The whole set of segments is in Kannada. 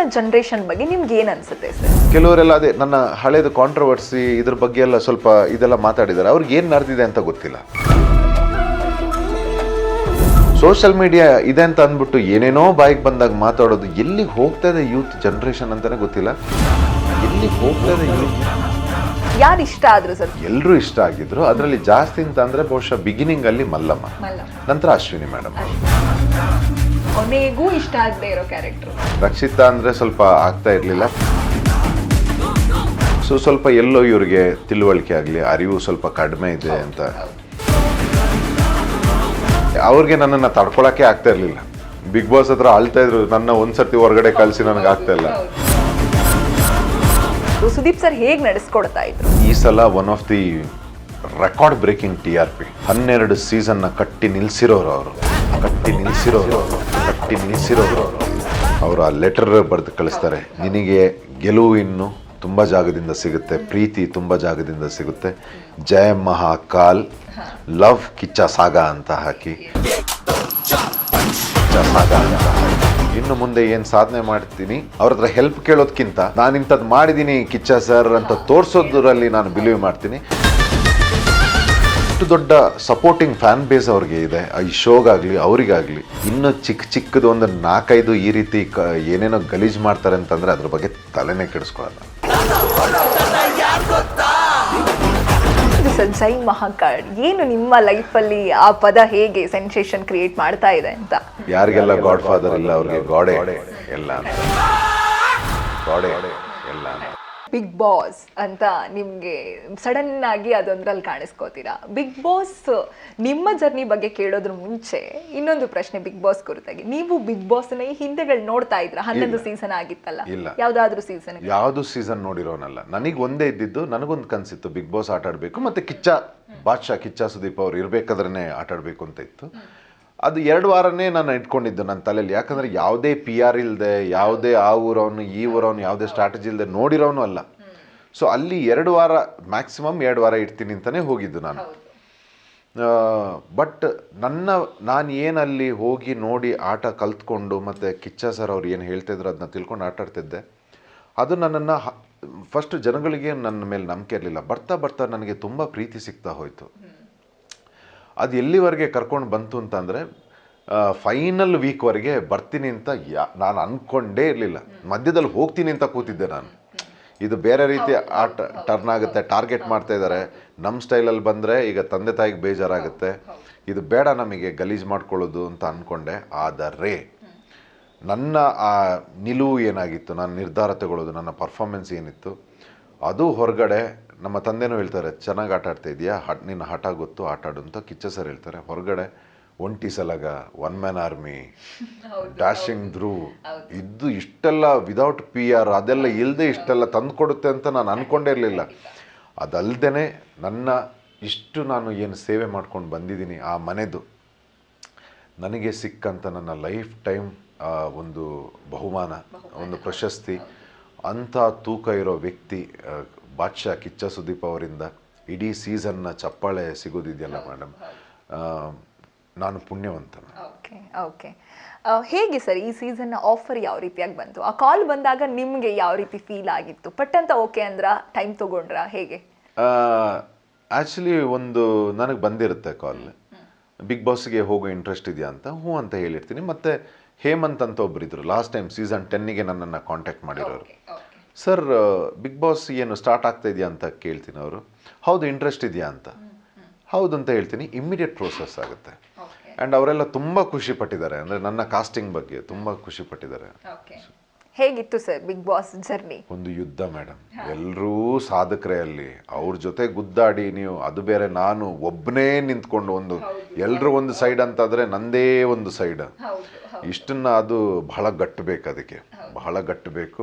ಈಗಿನ ಜನರೇಷನ್ ಬಗ್ಗೆ ನಿಮ್ಗೆ ಏನು ಅನ್ಸುತ್ತೆ ಸರ್? ಕೆಲವರೆಲ್ಲ ಅದೇ ನನ್ನ ಹಳೇದು ಕಾಂಟ್ರವರ್ಸಿ ಇದ್ರ ಬಗ್ಗೆ ಎಲ್ಲ ಸ್ವಲ್ಪ ಇದೆಲ್ಲ ಮಾತಾಡಿದ್ದಾರೆ. ಅವ್ರಿಗೆ ಏನು ನಡೆದಿದೆ ಅಂತ ಗೊತ್ತಿಲ್ಲ. ಸೋಷಿಯಲ್ ಮೀಡಿಯಾ ಇದೆ ಅಂತ ಅಂದ್ಬಿಟ್ಟು ಏನೇನೋ ಬಾಯಿಗೆ ಬಂದಾಗ ಮಾತಾಡೋದು. ಎಲ್ಲಿಗೆ ಹೋಗ್ತಾ ಇದೆ ಯೂತ್ ಜನರೇಷನ್ ಅಂತಾನೆ ಗೊತ್ತಿಲ್ಲ. ಎಲ್ಲಿಗೆ ಹೋಗ್ತಾ ಇದೆ ಯೂತ್? ಯಾರು ಇಷ್ಟ ಆದ್ರು ಸರ್? ಎಲ್ಲರೂ ಇಷ್ಟ ಆಗಿದ್ರು. ಅದರಲ್ಲಿ ಜಾಸ್ತಿ ಅಂತ ಅಂದ್ರೆ ಬಹುಶಃ ಬಿಗಿನಿಂಗ್ ಅಲ್ಲಿ ಮಲ್ಲಮ್ಮ, ನಂತರ ಅಶ್ವಿನಿ ಮೇಡಮ್. ಕೊನೆಗೂ ಇಷ್ಟ ಆಗದೆ ಇರೋ ಕ್ಯಾರೆಕ್ಟರ್ ರಕ್ಷಿತಾ ಅಂದ್ರೆ ಸ್ವಲ್ಪ ಆಗ್ತಾ ಇರ್ಲಿಲ್ಲ. ಸ್ವಲ್ಪ ಎಲ್ಲೋ ಇವ್ರಿಗೆ ತಿಳುವಳಿಕೆ ಆಗಲಿ, ಅರಿವು ಸ್ವಲ್ಪ ಕಡಿಮೆ ಇದೆ ಅಂತ. ಅವ್ರಿಗೆ ನನ್ನನ್ನು ತಡ್ಕೊಳಕ್ಕೆ ಆಗ್ತಾ ಇರ್ಲಿಲ್ಲ. ಬಿಗ್ ಬಾಸ್ ಹತ್ರ ಅಳ್ತಾ ಇದ್ರು, ನನ್ನ ಒಂದ್ಸರ್ತಿ ಹೊರಗಡೆ ಕಳಿಸಿ ನನಗೆ ಆಗ್ತಾ ಇಲ್ಲ. ಸುದೀಪ್ ಸರ್ ಹೇಗೆ ನಡೆಸ್ಕೊಡ್ತಾ ಇದ್ರು? ಈ ಸಲ one of the record breaking TRP 12 ಸೀಸನ್ನ ಕಟ್ಟಿ ನಿಲ್ಸಿರೋರು ಅವರು. ಅವರು ಆ ಲೆಟರ್ ಬರೆದು ಕಳಿಸ್ತಾರೆ, ನಿನಗೆ ಗೆಲುವು ಇನ್ನು ತುಂಬ ಜಾಗದಿಂದ ಸಿಗುತ್ತೆ, ಪ್ರೀತಿ ತುಂಬ ಜಾಗದಿಂದ ಸಿಗುತ್ತೆ, ಜಯ ಮಹಾಕಾಲ್, ಲವ್ ಕಿಚ್ಚ ಸಾಗಾ ಅಂತ ಹಾಕಿ, ಇನ್ನು ಮುಂದೆ ಏನು ಸಾಧನೆ ಮಾಡ್ತೀನಿ ಅವ್ರ ಹತ್ರ ಹೆಲ್ಪ್ ಕೇಳೋದಕ್ಕಿಂತ ನಾನು ಇಂಥದ್ದು ಮಾಡಿದ್ದೀನಿ ಕಿಚ್ಚ ಸರ್ ಅಂತ ತೋರಿಸೋದ್ರಲ್ಲಿ ನಾನು ಬಿಲೀವ್ ಮಾಡ್ತೀನಿ. ಇಷ್ಟು ದೊಡ್ಡ ಸಪೋರ್ಟಿಂಗ್ ಫ್ಯಾನ್ ಬೇಸ್ ಅವ್ರಿಗೆ ಇದೆ ಈ ಶೋಗಾಗಲಿ ಅವರಿಗಾಗಲಿ. ಇನ್ನು ಚಿಕ್ಕದು ಒಂದು 4-5 ಈ ರೀತಿ ಏನೇನೋ ಗಲೀಜು ಮಾಡ್ತಾರೆ ಅಂತಂದರೆ ಅದ್ರ ಬಗ್ಗೆ ತಲೆನೇ ಕೆಡಿಸ್ಕೊಳ್ಳಲ್ಲ. ಸರ್, ಜೈ ಮಹಾಕಾಳ್ ಏನು ನಿಮ್ಮ ಲೈಫಲ್ಲಿ ಆ ಪದ ಹೇಗೆ ಸೆನ್ಸೇಷನ್ ಕ್ರಿಯೇಟ್ ಮಾಡ್ತಾ ಇದೆ ಅಂತ? ಯಾರಿಗೆಲ್ಲ ಗಾಡ್ ಫಾದರ್ ಇಲ್ಲ ಅವ್ರಿಗೆ ಗಾಡೆ ಎಲ್ಲ. ಬಿಗ್ ಬಾಸ್ ಅಂತ ನಿಮ್ಗೆ ಸಡನ್ ಆಗಿ ಅದೊಂದ್ರಲ್ಲಿ ಕಾಣಿಸ್ಕೋತೀರಾ. ಬಿಗ್ ಬಾಸ್ ನಿಮ್ಮ ಜರ್ನಿ ಬಗ್ಗೆ ಕೇಳೋದ್ರ ಮುಂಚೆ ಇನ್ನೊಂದು ಪ್ರಶ್ನೆ ಬಿಗ್ ಬಾಸ್ ಕುರಿತಾಗಿ. ನೀವು ಬಿಗ್ ಬಾಸ್ ನ ಈ ಹಿಂದೆಗಳು ನೋಡ್ತಾ ಇದ್ರ? 11 ಸೀಸನ್ ಆಗಿತ್ತಲ್ಲ, ಯಾವ್ದಾದ್ರು ಸೀಸನ್? ಯಾವ್ದು ಸೀಸನ್ ನೋಡಿರೋನಲ್ಲ. ನನಗೆ ಒಂದೇ ಇದ್ದಿದ್ದು, ನನಗೊಂದು ಕನ್ಸಿತ್ತು ಬಿಗ್ ಬಾಸ್ ಆಟ ಆಡ್ಬೇಕು, ಮತ್ತೆ ಕಿಚ್ಚ ಸುದೀಪ್ ಅವ್ರು ಇರ್ಬೇಕಾದ್ರೇನೆ ಆಟ ಆಡ್ಬೇಕು ಅಂತ ಇತ್ತು. ಅದು 2 ವಾರನೇ ನಾನು ಇಟ್ಕೊಂಡಿದ್ದು ನನ್ನ ತಲೆಯಲ್ಲಿ. ಯಾಕಂದರೆ ಯಾವುದೇ PR ಇಲ್ಲದೆ, ಯಾವುದೇ ಆ ಊರವನು ಈ ಊರವನು ಯಾವುದೇ ಸ್ಟ್ರಾಟಜಿ ಇಲ್ಲದೆ ನೋಡಿರೋನು ಅಲ್ಲ. ಸೊ ಅಲ್ಲಿ 2 ವಾರ ಮ್ಯಾಕ್ಸಿಮಮ್ 2 ವಾರ ಇಡ್ತೀನಿ ಅಂತಲೇ ಹೋಗಿದ್ದು ನಾನು. ಬಟ್ ನಾನು ಏನಲ್ಲಿ ಹೋಗಿ ನೋಡಿ ಆಟ ಕಲ್ತ್ಕೊಂಡು ಮತ್ತು ಕಿಚ್ಚ ಸರ್ ಅವ್ರು ಏನು ಹೇಳ್ತಾಯಿದ್ರು ಅದನ್ನ ತಿಳ್ಕೊಂಡು ಆಟ ಆಡ್ತಿದ್ದೆ. ಅದು ನನ್ನನ್ನು ಫಸ್ಟ್ ಜನಗಳಿಗೆ ನನ್ನ ಮೇಲೆ ನಂಬಿಕೆ ಇರಲಿಲ್ಲ. ಬರ್ತಾ ನನಗೆ ತುಂಬ ಪ್ರೀತಿ ಸಿಗ್ತಾ ಹೋಯಿತು. ಅದು ಎಲ್ಲಿವರೆಗೆ ಕರ್ಕೊಂಡು ಬಂತು ಅಂತಂದರೆ ಫೈನಲ್ ವೀಕ್ವರೆಗೆ ಬರ್ತೀನಿ ಅಂತ ನಾನು ಅಂದ್ಕೊಂಡೇ ಇರಲಿಲ್ಲ. ಮಧ್ಯದಲ್ಲಿ ಹೋಗ್ತೀನಿ ಅಂತ ಕೂತಿದ್ದೆ ನಾನು. ಇದು ಬೇರೆ ರೀತಿ ಆಟ ಟರ್ನ್ ಆಗುತ್ತೆ, ಟಾರ್ಗೆಟ್ ಮಾಡ್ತಾ ಇದ್ದಾರೆ. ನಮ್ಮ ಸ್ಟೈಲಲ್ಲಿ ಬಂದರೆ ಈಗ ತಂದೆ ತಾಯಿಗೆ ಬೇಜಾರಾಗುತ್ತೆ, ಇದು ಬೇಡ ನಮಗೆ ಗಲೀಜು ಮಾಡ್ಕೊಳ್ಳೋದು ಅಂತ ಅಂದ್ಕೊಂಡೆ. ಆದರೆ ನನ್ನ ಆ ನಿಲುವು ಏನಾಗಿತ್ತು, ನಾನು ನಿರ್ಧಾರ ತಗೊಳ್ಳೋದು, ನನ್ನ ಪರ್ಫಾರ್ಮೆನ್ಸ್ ಏನಿತ್ತು, ಅದು ಹೊರಗಡೆ ನಮ್ಮ ತಂದೆನೂ ಹೇಳ್ತಾರೆ, ಚೆನ್ನಾಗಿ ಆಟ ಆಡ್ತಾ ಇದೆಯಾ, ನಿನ್ನ ಹಠ ಗೊತ್ತು, ಆಟ ಆಡು ಅಂತ. ಕಿಚ್ಚ ಸರ್ ಹೇಳ್ತಾರೆ, ಹೊರಗಡೆ ಒಂಟಿ ಸಲಗ, 1 ಮ್ಯಾನ್ ಆರ್ಮಿ, ಡ್ಯಾಶಿಂಗ್ ಧ್ರುವ್ ಇದ್ದು ಇಷ್ಟೆಲ್ಲ ವಿದೌಟ್ PR ಅದೆಲ್ಲ ಇಲ್ಲದೆ ಇಷ್ಟೆಲ್ಲ ತಂದು ಕೊಡುತ್ತೆ ಅಂತ ನಾನು ಅಂದ್ಕೊಂಡೇ ಇರಲಿಲ್ಲ. ಅದಲ್ಲದೆ ನಾನು ಏನು ಸೇವೆ ಮಾಡ್ಕೊಂಡು ಬಂದಿದ್ದೀನಿ ಆ ಮನೆದು ನನಗೆ ಸಿಕ್ಕಂಥ ನನ್ನ ಲೈಫ್ ಟೈಮ್ ಒಂದು ಬಹುಮಾನ, ಒಂದು ಪ್ರಶಸ್ತಿ, ಅಂಥ ತೂಕ ಇರೋ ವ್ಯಕ್ತಿ ಬಾದ್ಶಾ ಕಿಚ್ಚ ಸುದೀಪ್ ಅವರಿಂದ ಇಡೀ ಸೀಸನ್ನ ಚಪ್ಪಾಳೆ ಸಿಗೋದಿದೆಯಲ್ಲ ಮೇಡಮ್, ನಾನು ಪುಣ್ಯವಂತ. ಓಕೆ ಹೇಗೆ ಸರ್ ಈ ಸೀಸನ್ ಆಫರ್ ಯಾವ ರೀತಿಯಾಗಿ ಬಂತು? ಆ ಕಾಲ್ ಬಂದಾಗ ನಿಮಗೆ ಯಾವ ರೀತಿ ಫೀಲ್ ಆಗಿತ್ತು? ಪಟ್ ಅಂತ ಓಕೆ ಅಂದ್ರ, ಟೈಮ್ ತಗೊಂಡ್ರಾ, ಹೇಗೆ? ಆ್ಯಕ್ಚುಲಿ ಒಂದು ನನಗೆ ಬಂದಿರುತ್ತೆ ಕಾಲ್, ಬಿಗ್ ಬಾಸ್ಗೆ ಹೋಗೋ ಇಂಟ್ರೆಸ್ಟ್ ಇದೆಯಾ ಅಂತ. ಹ್ಞೂ ಅಂತ ಹೇಳಿರ್ತೀನಿ. ಮತ್ತು ಹೇಮಂತ್ ಅಂತ ಒಬ್ಬರಿದ್ರು, ಲಾಸ್ಟ್ ಟೈಮ್ ಸೀಸನ್ 10ಗೆ ನನ್ನನ್ನು ಕಾಂಟ್ಯಾಕ್ಟ್ ಮಾಡಿರೋರು. ಸರ್ ಬಿಗ್ ಬಾಸ್ ಏನು ಸ್ಟಾರ್ಟ್ ಆಗ್ತಾ ಇದೆಯಾ ಅಂತ ಕೇಳ್ತೀನಿ. ಅವರು ಹೌದು ಇಂಟ್ರೆಸ್ಟ್ ಇದೆಯಾ ಅಂತ. ಹೌದು ಅಂತ ಹೇಳ್ತೀನಿ. ಇಮ್ಮಿಡಿಯೇಟ್ ಪ್ರೋಸೆಸ್ ಆಗುತ್ತೆ. ಆ್ಯಂಡ್ ಅವರೆಲ್ಲ ತುಂಬ ಖುಷಿ ಪಟ್ಟಿದ್ದಾರೆ, ಅಂದರೆ ನನ್ನ ಕಾಸ್ಟಿಂಗ್ ಬಗ್ಗೆ ತುಂಬ ಖುಷಿ ಪಟ್ಟಿದ್ದಾರೆ. ಹೇಗಿತ್ತು ಸರ್ ಬಿಗ್ ಬಾಸ್ ಜರ್ನಿ? ಒಂದು ಯುದ್ಧ ಮೇಡಮ್. ಎಲ್ಲರೂ ಸಾಧಕರೇ ಅಲ್ಲಿ, ಅವ್ರ ಜೊತೆ ಗುದ್ದಾಡಿ ನೀವು, ಅದು ಬೇರೆ ನಾನು ಒಬ್ಬನೇ ನಿಂತ್ಕೊಂಡು ಎಲ್ಲರೂ ಒಂದು ಸೈಡ್ ಅಂತಾದರೆ ನಂದೇ ಒಂದು ಸೈಡ್. ಇಷ್ಟನ್ನು ಅದು ಬಹಳ ಗಟ್ಟಬೇಕು, ಅದಕ್ಕೆ ಬಹಳ ಗಟ್ಟಬೇಕು.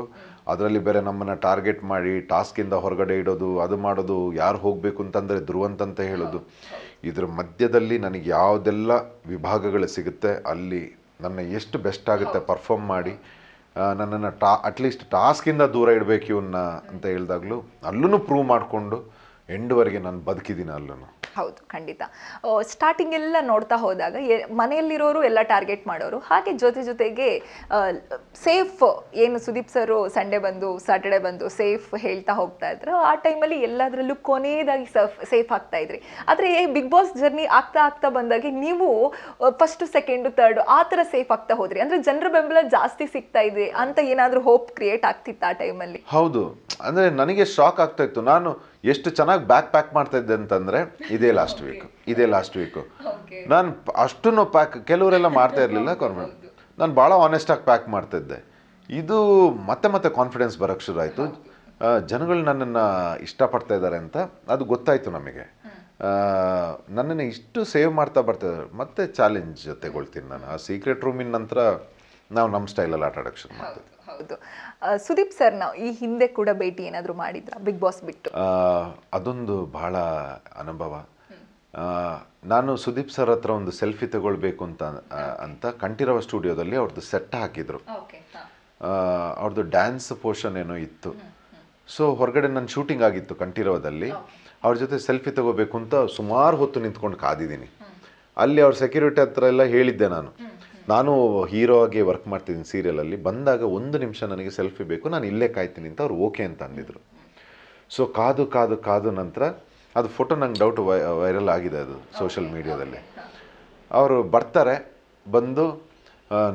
ಅದರಲ್ಲಿ ಬೇರೆ ನಮ್ಮನ್ನು ಟಾರ್ಗೆಟ್ ಮಾಡಿ ಟಾಸ್ಕಿಂದ ಹೊರಗಡೆ ಇಡೋದು, ಅದು ಮಾಡೋದು, ಯಾರು ಹೋಗಬೇಕು ಅಂತಂದರೆ ಧ್ರುವಂತಂತ ಹೇಳೋದು. ಇದ್ರ ಮಧ್ಯದಲ್ಲಿ ನನಗೆ ಯಾವುದೆಲ್ಲ ವಿಭಾಗಗಳು ಸಿಗುತ್ತೆ ಅಲ್ಲಿ ನನ್ನ ಎಷ್ಟು ಬೆಸ್ಟ್ ಆಗುತ್ತೆ ಪರ್ಫಾರ್ಮ್ ಮಾಡಿ ನನ್ನನ್ನು ಅಟ್ಲೀಸ್ಟ್ ಟಾಸ್ಕಿಂದ ದೂರ ಇಡಬೇಕು ಇವನ್ನ ಅಂತ ಹೇಳಿದಾಗಲೂ ಅಲ್ಲೂ ಪ್ರೂವ್ ಮಾಡಿಕೊಂಡು ಎಂಡ್ವರೆಗೆ ನಾನು ಬದುಕಿದ್ದೀನಿ. ಅಲ್ಲೂ ಹೌದು, ಖಂಡಿತ. ಸ್ಟಾರ್ಟಿಂಗ್ ಎಲ್ಲ ನೋಡ್ತಾ ಹೋದಾಗ ಮನೆಯಲ್ಲಿರೋರು ಎಲ್ಲ ಟಾರ್ಗೆಟ್ ಮಾಡೋರು, ಹಾಗೆ ಜೊತೆಗೆ ಸೇಫ್ ಏನು ಸುದೀಪ್ ಸರು ಸಂಡೇ ಬಂದು ಸ್ಯಾಟರ್ಡೆ ಬಂದು ಸೇಫ್ ಹೇಳ್ತಾ ಹೋಗ್ತಾ ಇದ್ರು, ಆ ಟೈಮಲ್ಲಿ ಎಲ್ಲದರಲ್ಲೂ ಕೊನೆಯದಾಗಿ ಸೇಫ್ ಆಗ್ತಾ ಇದ್ರಿ. ಆದರೆ ಬಿಗ್ ಬಾಸ್ ಜರ್ನಿ ಆಗ್ತಾ ಬಂದಾಗೆ ನೀವು ಫಸ್ಟ್ ಸೆಕೆಂಡು ಥರ್ಡ್ ಆ ಥರ ಸೇಫ್ ಆಗ್ತಾ ಹೋದ್ರಿ. ಅಂದರೆ ಜನರ ಬೆಂಬಲ ಜಾಸ್ತಿ ಸಿಗ್ತಾ ಇದೆ ಅಂತ ಏನಾದರೂ ಹೋಪ್ ಕ್ರಿಯೇಟ್ ಆಗ್ತಿತ್ತು ಆ ಟೈಮಲ್ಲಿ? ಹೌದು, ಅಂದರೆ ನನಗೆ ಶಾಕ್ ಆಗ್ತಾ ಇತ್ತು. ನಾನು ಎಷ್ಟು ಚೆನ್ನಾಗಿ ಬ್ಯಾಕ್ ಪ್ಯಾಕ್ ಮಾಡ್ತಾ ಇದ್ದೆ ಅಂತಂದರೆ ಇದೇ ಲಾಸ್ಟ್ ವೀಕು ನಾನು ಅಷ್ಟೂ ಪ್ಯಾಕ್, ಕೆಲವರೆಲ್ಲ ಮಾಡ್ತಾ ಇರಲಿಲ್ಲ, ನಾನು ಭಾಳ ಆನೆಸ್ಟಾಗಿ ಪ್ಯಾಕ್ ಮಾಡ್ತಾಯಿದ್ದೆ. ಇದು ಮತ್ತೆ ಕಾನ್ಫಿಡೆನ್ಸ್ ಬರೋಕ್ಕೆ ಶುರು ಆಯಿತು. ಜನಗಳು ನನ್ನನ್ನು ಇಷ್ಟಪಡ್ತಾ ಇದ್ದಾರೆ ಅಂತ ಅದು ಗೊತ್ತಾಯಿತು ನಮಗೆ. ನನ್ನನ್ನು ಇಷ್ಟು ಸೇವ್ ಮಾಡ್ತಾ ಬರ್ತಾಯಿದ್ದಾರೆ. ಮತ್ತೆ ಚಾಲೆಂಜ್ ತಗೊಳ್ತೀನಿ ನಾನು. ಆ ಸೀಕ್ರೆಟ್ ರೂಮಿನ ನಂತರ ನಾವು ನಮ್ಮ ಸ್ಟೈಲಲ್ಲಿ ಆಟ ಆಡೋಕ್ಕೆ ಶುರು ಮಾಡ್ತೀವಿ. ಹೌದು. ಸುದೀಪ್ ಸರ್ನ ಈ ಹಿಂದೆ ಕೂಡ ಭೇಟಿ ಏನಾದರೂ ಮಾಡಿದ್ರ ಬಿಗ್ ಬಾಸ್ ಬಿಟ್ಟು? ಅದೊಂದು ಬಹಳ ಅನುಭವ. ನಾನು ಸುದೀಪ್ ಸರ್ ಹತ್ರ ಒಂದು ಸೆಲ್ಫಿ ತಗೊಳ್ಬೇಕು ಅಂತ ಕಂಠೀರವ ಸ್ಟುಡಿಯೋದಲ್ಲಿ ಅವ್ರದ್ದು ಸೆಟ್ ಹಾಕಿದ್ರು. ಅವ್ರದ್ದು ಡ್ಯಾನ್ಸ್ ಪೋರ್ಷನ್ ಏನೋ ಇತ್ತು. ಸೊ ಹೊರಗಡೆ ನನ್ನ ಶೂಟಿಂಗ್ ಆಗಿತ್ತು ಕಂಠೀರವದಲ್ಲಿ. ಅವ್ರ ಜೊತೆ ಸೆಲ್ಫಿ ತಗೋಬೇಕು ಅಂತ ಸುಮಾರು ಹೊತ್ತು ನಿಂತ್ಕೊಂಡು ಕಾದಿದ್ದೀನಿ. ಅಲ್ಲಿ ಅವ್ರ ಸೆಕ್ಯೂರಿಟಿ ಹತ್ರ ಎಲ್ಲ ಹೇಳಿದ್ದೆ, ನಾನು ಹೀರೋ ಆಗಿ ವರ್ಕ್ ಮಾಡ್ತಿದ್ದೀನಿ ಸೀರಿಯಲಲ್ಲಿ, ಬಂದಾಗ 1 ನಿಮಿಷ ನನಗೆ ಸೆಲ್ಫಿ ಬೇಕು, ನಾನು ಇಲ್ಲೇ ಕಾಯ್ತೀನಿ ಅಂತ ಅವ್ರು ಓಕೆ ಅಂತ ಅಂದಿದ್ರು. ಸೊ ಕಾದು ನಂತರ ಅದು ಫೋಟೋ ನಂಗೆ ಡೌಟ್ ವೈರಲ್ ಆಗಿದೆ, ಅದು ಸೋಷಿಯಲ್ ಮೀಡಿಯಾದಲ್ಲಿ. ಅವರು ಬರ್ತಾರೆ, ಬಂದು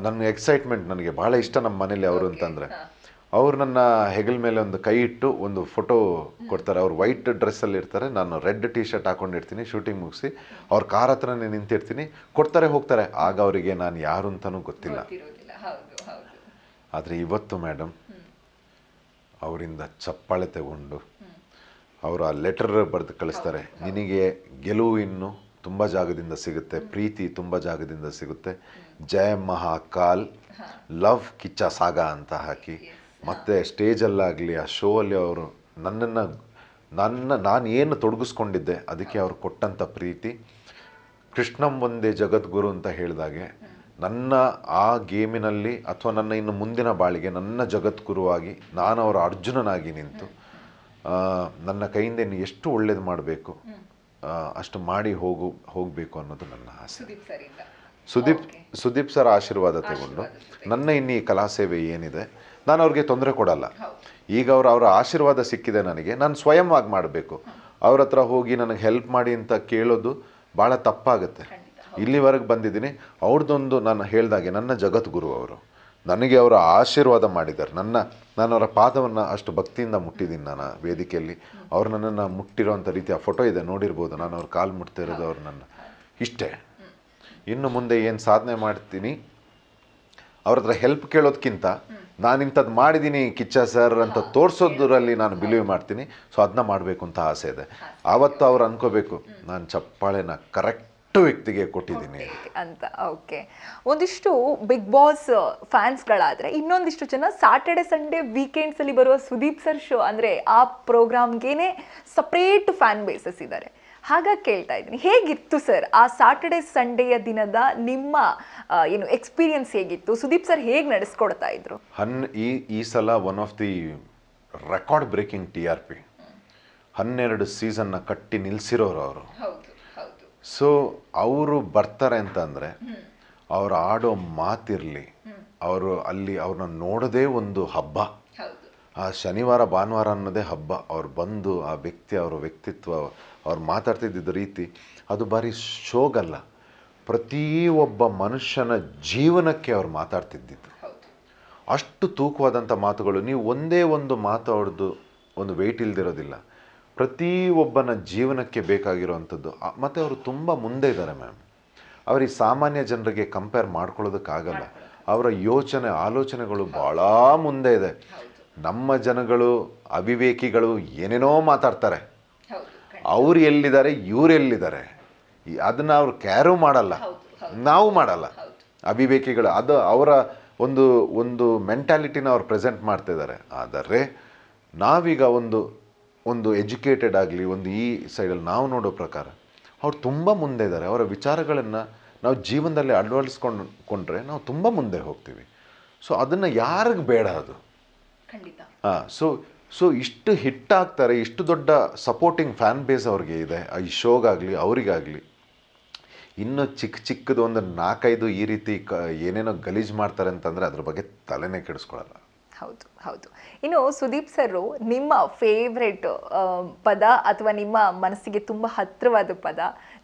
ನನ್ನ ಎಕ್ಸೈಟ್ಮೆಂಟ್, ನನಗೆ ಭಾಳ ಇಷ್ಟ ನಮ್ಮ ಮನೇಲಿ ಅವರು ಅಂತಂದರೆ, ಅವ್ರು ನನ್ನ ಹೆಗಲ ಮೇಲೆ ಒಂದು ಕೈ ಇಟ್ಟು ಒಂದು ಫೋಟೋ ಕೊಡ್ತಾರೆ. ಅವ್ರು ವೈಟ್ ಡ್ರೆಸ್ಸಲ್ಲಿ ಇರ್ತಾರೆ, ನಾನು ರೆಡ್ ಟೀ ಶರ್ಟ್ ಹಾಕೊಂಡಿರ್ತೀನಿ. ಶೂಟಿಂಗ್ ಮುಗಿಸಿ ಅವ್ರ ಕಾರ್ ಹತ್ರನೇ ನಿಂತಿರ್ತೀನಿ, ಕೊಡ್ತಾರೆ ಹೋಗ್ತಾರೆ. ಆಗ ಅವರಿಗೆ ನಾನು ಯಾರು ಅಂತಲೂ ಗೊತ್ತಿಲ್ಲ. ಆದರೆ ಇವತ್ತು ಮೇಡಮ್ ಅವರಿಂದ ಚಪ್ಪಾಳೆ ತಗೊಂಡು ಅವರು ಆ ಲೆಟರ್ ಬರೆದು ಕಳಿಸ್ತಾರೆ, ನಿನಗೆ ಗೆಲುವು ಇನ್ನು ತುಂಬ ಜಾಗದಿಂದ ಸಿಗುತ್ತೆ, ಪ್ರೀತಿ ತುಂಬ ಜಾಗದಿಂದ ಸಿಗುತ್ತೆ, ಜಯ ಮಹಾಕಾಲ್, ಲವ್ ಕಿಚ್ಚ ಸಾಗಾ ಅಂತ ಹಾಕಿ, ಮತ್ತು ಸ್ಟೇಜಲ್ಲಾಗಲಿ ಆ ಶೋ ಅಲ್ಲಿ ಅವರು ನಾನು ಏನು ತೊಡಗಿಸ್ಕೊಂಡಿದ್ದೆ ಅದಕ್ಕೆ ಅವ್ರು ಕೊಟ್ಟಂಥ ಪ್ರೀತಿ. ಕೃಷ್ಣಂ ಒಂದೇ ಜಗದ್ಗುರು ಅಂತ ಹೇಳಿದಾಗೆ ನನ್ನ ಆ ಗೇಮಿನಲ್ಲಿ ಅಥವಾ ನನ್ನ ಇನ್ನು ಮುಂದಿನ ಬಾಳಿಗೆ ನನ್ನ ಜಗದ್ಗುರುವಾಗಿ ನಾನು ಅವರ ಅರ್ಜುನನಾಗಿ ನಿಂತು ನನ್ನ ಕೈಯಿಂದ ಇನ್ನು ಎಷ್ಟು ಒಳ್ಳೇದು ಮಾಡಬೇಕು ಅಷ್ಟು ಮಾಡಿ ಹೋಗಬೇಕು ಅನ್ನೋದು ನನ್ನ ಆಸೆ. ಸುದೀಪ್ ಸರ್ ಆಶೀರ್ವಾದ ತಗೊಂಡು ನನ್ನ ಇನ್ನೀ ಕಲಾ ಸೇವೆ ಏನಿದೆ ನಾನು ಅವ್ರಿಗೆ ತೊಂದರೆ ಕೊಡಲ್ಲ. ಈಗ ಅವರ ಆಶೀರ್ವಾದ ಸಿಕ್ಕಿದೆ ನನಗೆ, ನಾನು ಸ್ವಯಂವಾಗಿ ಮಾಡಬೇಕು. ಅವ್ರ ಹತ್ರ ಹೋಗಿ ನನಗೆ ಹೆಲ್ಪ್ ಮಾಡಿ ಅಂತ ಕೇಳೋದು ಭಾಳ ತಪ್ಪಾಗುತ್ತೆ. ಇಲ್ಲಿವರೆಗೆ ಬಂದಿದ್ದೀನಿ. ಅವ್ರದ್ದೊಂದು ನಾನು ಹೇಳ್ದಾಗೆ ನನ್ನ ಜಗದ್ಗುರು ಅವರು, ನನಗೆ ಅವರ ಆಶೀರ್ವಾದ ಮಾಡಿದ್ದಾರೆ. ನಾನು ಅವರ ಪಾದವನ್ನು ಅಷ್ಟು ಭಕ್ತಿಯಿಂದ ಮುಟ್ಟಿದ್ದೀನಿ. ನಾನು ವೇದಿಕೆಯಲ್ಲಿ ಅವ್ರು ನನ್ನನ್ನು ಮುಟ್ಟಿರೋಂಥ ರೀತಿ ಆ ಫೋಟೋ ಇದೆ, ನೋಡಿರ್ಬೋದು. ನಾನು ಅವ್ರ ಕಾಲು ಮುಟ್ತಾ ಇರೋದು ಅವ್ರು ನನ್ನ ಇಷ್ಟೇ. ಇನ್ನು ಮುಂದೆ ಏನು ಸಾಧನೆ ಮಾಡ್ತೀನಿ ಅವ್ರ ಹತ್ರ ಹೆಲ್ಪ್ ಕೇಳೋದಕ್ಕಿಂತ ನಾನು ಇಂಥದ್ದು ಮಾಡಿದ್ದೀನಿ ಕಿಚ್ಚ ಸರ್ ಅಂತ ತೋರಿಸೋದ್ರಲ್ಲಿ ನಾನು ಬಿಲೀವ್ ಮಾಡ್ತೀನಿ. ಸೊ ಅದನ್ನ ಮಾಡಬೇಕು ಅಂತ ಆಸೆ ಇದೆ. ಆವತ್ತು ಅವ್ರು ಅನ್ಕೋಬೇಕು ನಾನು ಚಪ್ಪಾಳೆನ ಕರೆಕ್ಟ್ ವ್ಯಕ್ತಿಗೆ ಕೊಟ್ಟಿದ್ದೀನಿ ಅಂತ. ಓಕೆ, ಒಂದಿಷ್ಟು ಬಿಗ್ ಬಾಸ್ ಫ್ಯಾನ್ಸ್ಗಳಾದರೆ ಇನ್ನೊಂದಿಷ್ಟು ಜನ ಸ್ಯಾಟರ್ಡೆ ಸಂಡೇ ವೀಕೆಂಡ್ಸಲ್ಲಿ ಬರುವ ಸುದೀಪ್ ಸರ್ ಶೋ ಅಂದರೆ ಆ ಪ್ರೋಗ್ರಾಮ್ಗೇನೆ ಸಪ್ರೇಟ್ ಫ್ಯಾನ್ ಬೇಸಸ್ ಇದ್ದಾರೆ. ಹಾಗಾಗಿ ಕೇಳ್ತಾ ಇದ್ದೀನಿ, ಹೇಗಿತ್ತು ಸರ್ ಆ ಸ್ಯಾಟರ್ಡೆ ಸಂಡೇಯ ದಿನದ ನಿಮ್ಮ ಏನು ಎಕ್ಸ್ಪೀರಿಯನ್ಸ್ ಹೇಗಿತ್ತು? ಸುದೀಪ್ ಸರ್ ಹೇಗೆ ನಡೆಸ್ಕೊಡ್ತಾ ಇದ್ರು? ಈ ಸಲ one of the record breaking TRP 12 ಸೀಸನ್ನ ಕಟ್ಟಿ ನಿಲ್ಲಿಸಿರೋರು ಅವರು. ಸೊ ಅವರು ಬರ್ತಾರೆ ಅಂತಂದರೆ ಅವ್ರು ಆಡೋ ಮಾತಿರಲಿ, ಅವರು ಅಲ್ಲಿ ಅವ್ರನ್ನ ನೋಡೋದೇ ಒಂದು ಹಬ್ಬ. ಆ ಶನಿವಾರ ಭಾನುವಾರ ಅನ್ನೋದೇ ಹಬ್ಬ. ಅವ್ರು ಬಂದು ಆ ವ್ಯಕ್ತಿ, ಅವರ ವ್ಯಕ್ತಿತ್ವ, ಅವ್ರು ಮಾತಾಡ್ತಿದ್ದ ರೀತಿ ಅದು ಬಾರಿ ಶೋಗಲ್ಲ, ಪ್ರತಿಯೊಬ್ಬ ಮನುಷ್ಯನ ಜೀವನಕ್ಕೆ ಅವ್ರು ಮಾತಾಡ್ತಿದ್ದಿದ್ದು. ಅಷ್ಟು ತೂಕವಾದಂಥ ಮಾತುಗಳು. ನೀವು ಒಂದೇ ಒಂದು ಮಾತು ಅವ್ರದ್ದು ಒಂದು ವೆಯ್ಟ್ ಇಲ್ದಿರೋದಿಲ್ಲ, ಪ್ರತಿಯೊಬ್ಬನ ಜೀವನಕ್ಕೆ ಬೇಕಾಗಿರೋವಂಥದ್ದು. ಮತ್ತು ಅವರು ತುಂಬ ಮುಂದೆ ಇದ್ದಾರೆ ಮ್ಯಾಮ್. ಅವ್ರಿಗೆ ಸಾಮಾನ್ಯ ಜನರಿಗೆ ಕಂಪೇರ್ ಮಾಡ್ಕೊಳ್ಳೋದಕ್ಕಾಗಲ್ಲ. ಅವರ ಆಲೋಚನೆಗಳು ಭಾಳ ಮುಂದೆ ಇದೆ. ನಮ್ಮ ಜನಗಳು ಅವಿವೇಕಿಗಳು ಏನೇನೋ ಮಾತಾಡ್ತಾರೆ, ಅವ್ರು ಎಲ್ಲಿದ್ದಾರೆ ಇವ್ರು ಎಲ್ಲಿದ್ದಾರೆ ಅದನ್ನು ಅವ್ರು ಕ್ಯಾರು ಮಾಡಲ್ಲ, ನಾವು ಮಾಡಲ್ಲ. ಅವಿವೇಕಿಗಳು ಅದು ಅವರ ಒಂದು ಮೆಂಟ್ಯಾಲಿಟಿನ ಅವ್ರು ಪ್ರೆಸೆಂಟ್ ಮಾಡ್ತಿದ್ದಾರೆ. ಆದರೆ ನಾವೀಗ ಒಂದು ಎಜುಕೇಟೆಡ್ ಆಗಲಿ ಒಂದು ಈ ಸೈಡಲ್ಲಿ ನಾವು ನೋಡೋ ಪ್ರಕಾರ ಅವ್ರು ತುಂಬ ಮುಂದೆ ಇದ್ದಾರೆ. ಅವರ ವಿಚಾರಗಳನ್ನು ನಾವು ಜೀವನದಲ್ಲಿ ಅಳವಡಿಸ್ಕೊಂಡ್ರೆ ನಾವು ತುಂಬ ಮುಂದೆ ಹೋಗ್ತೀವಿ. ಸೊ ಅದನ್ನು ಯಾರಿಗೆ ಬೇಡ ಅದು? ಖಂಡಿತ. ಸೊ ಸೊ ಇಷ್ಟು ಹಿಟ್ ಆಗ್ತಾರೆ, ಇಷ್ಟು ದೊಡ್ಡ ಸಪೋರ್ಟಿಂಗ್ ಫ್ಯಾನ್ ಬೇಸ್ ಅವ್ರಿಗೆ ಇದೆ ಈ ಶೋಗಾಗಲಿ ಅವರಿಗಾಗಲಿ. ಇನ್ನು ಚಿಕ್ಕದು ಒಂದು 4-5 ಈ ರೀತಿ ಏನೇನೋ ಗಲೀಜು ಮಾಡ್ತಾರೆ ಅಂತಂದರೆ ಅದ್ರ ಬಗ್ಗೆ ತಲೆನೇ ಕೆಡಿಸ್ಕೊಳ್ಳಲ್ಲ. ಹೌದು ಹೌದು. ಇನ್ನು ಸುದೀಪ್ ಸರ್, ನಿಮ್ಮ ಫೇವ್ರೆಟ್ ಪದ ಅಥವಾ ನಿಮ್ಮ ಮನಸ್ಸಿಗೆ ತುಂಬ ಹತ್ತಿರವಾದ ಪದ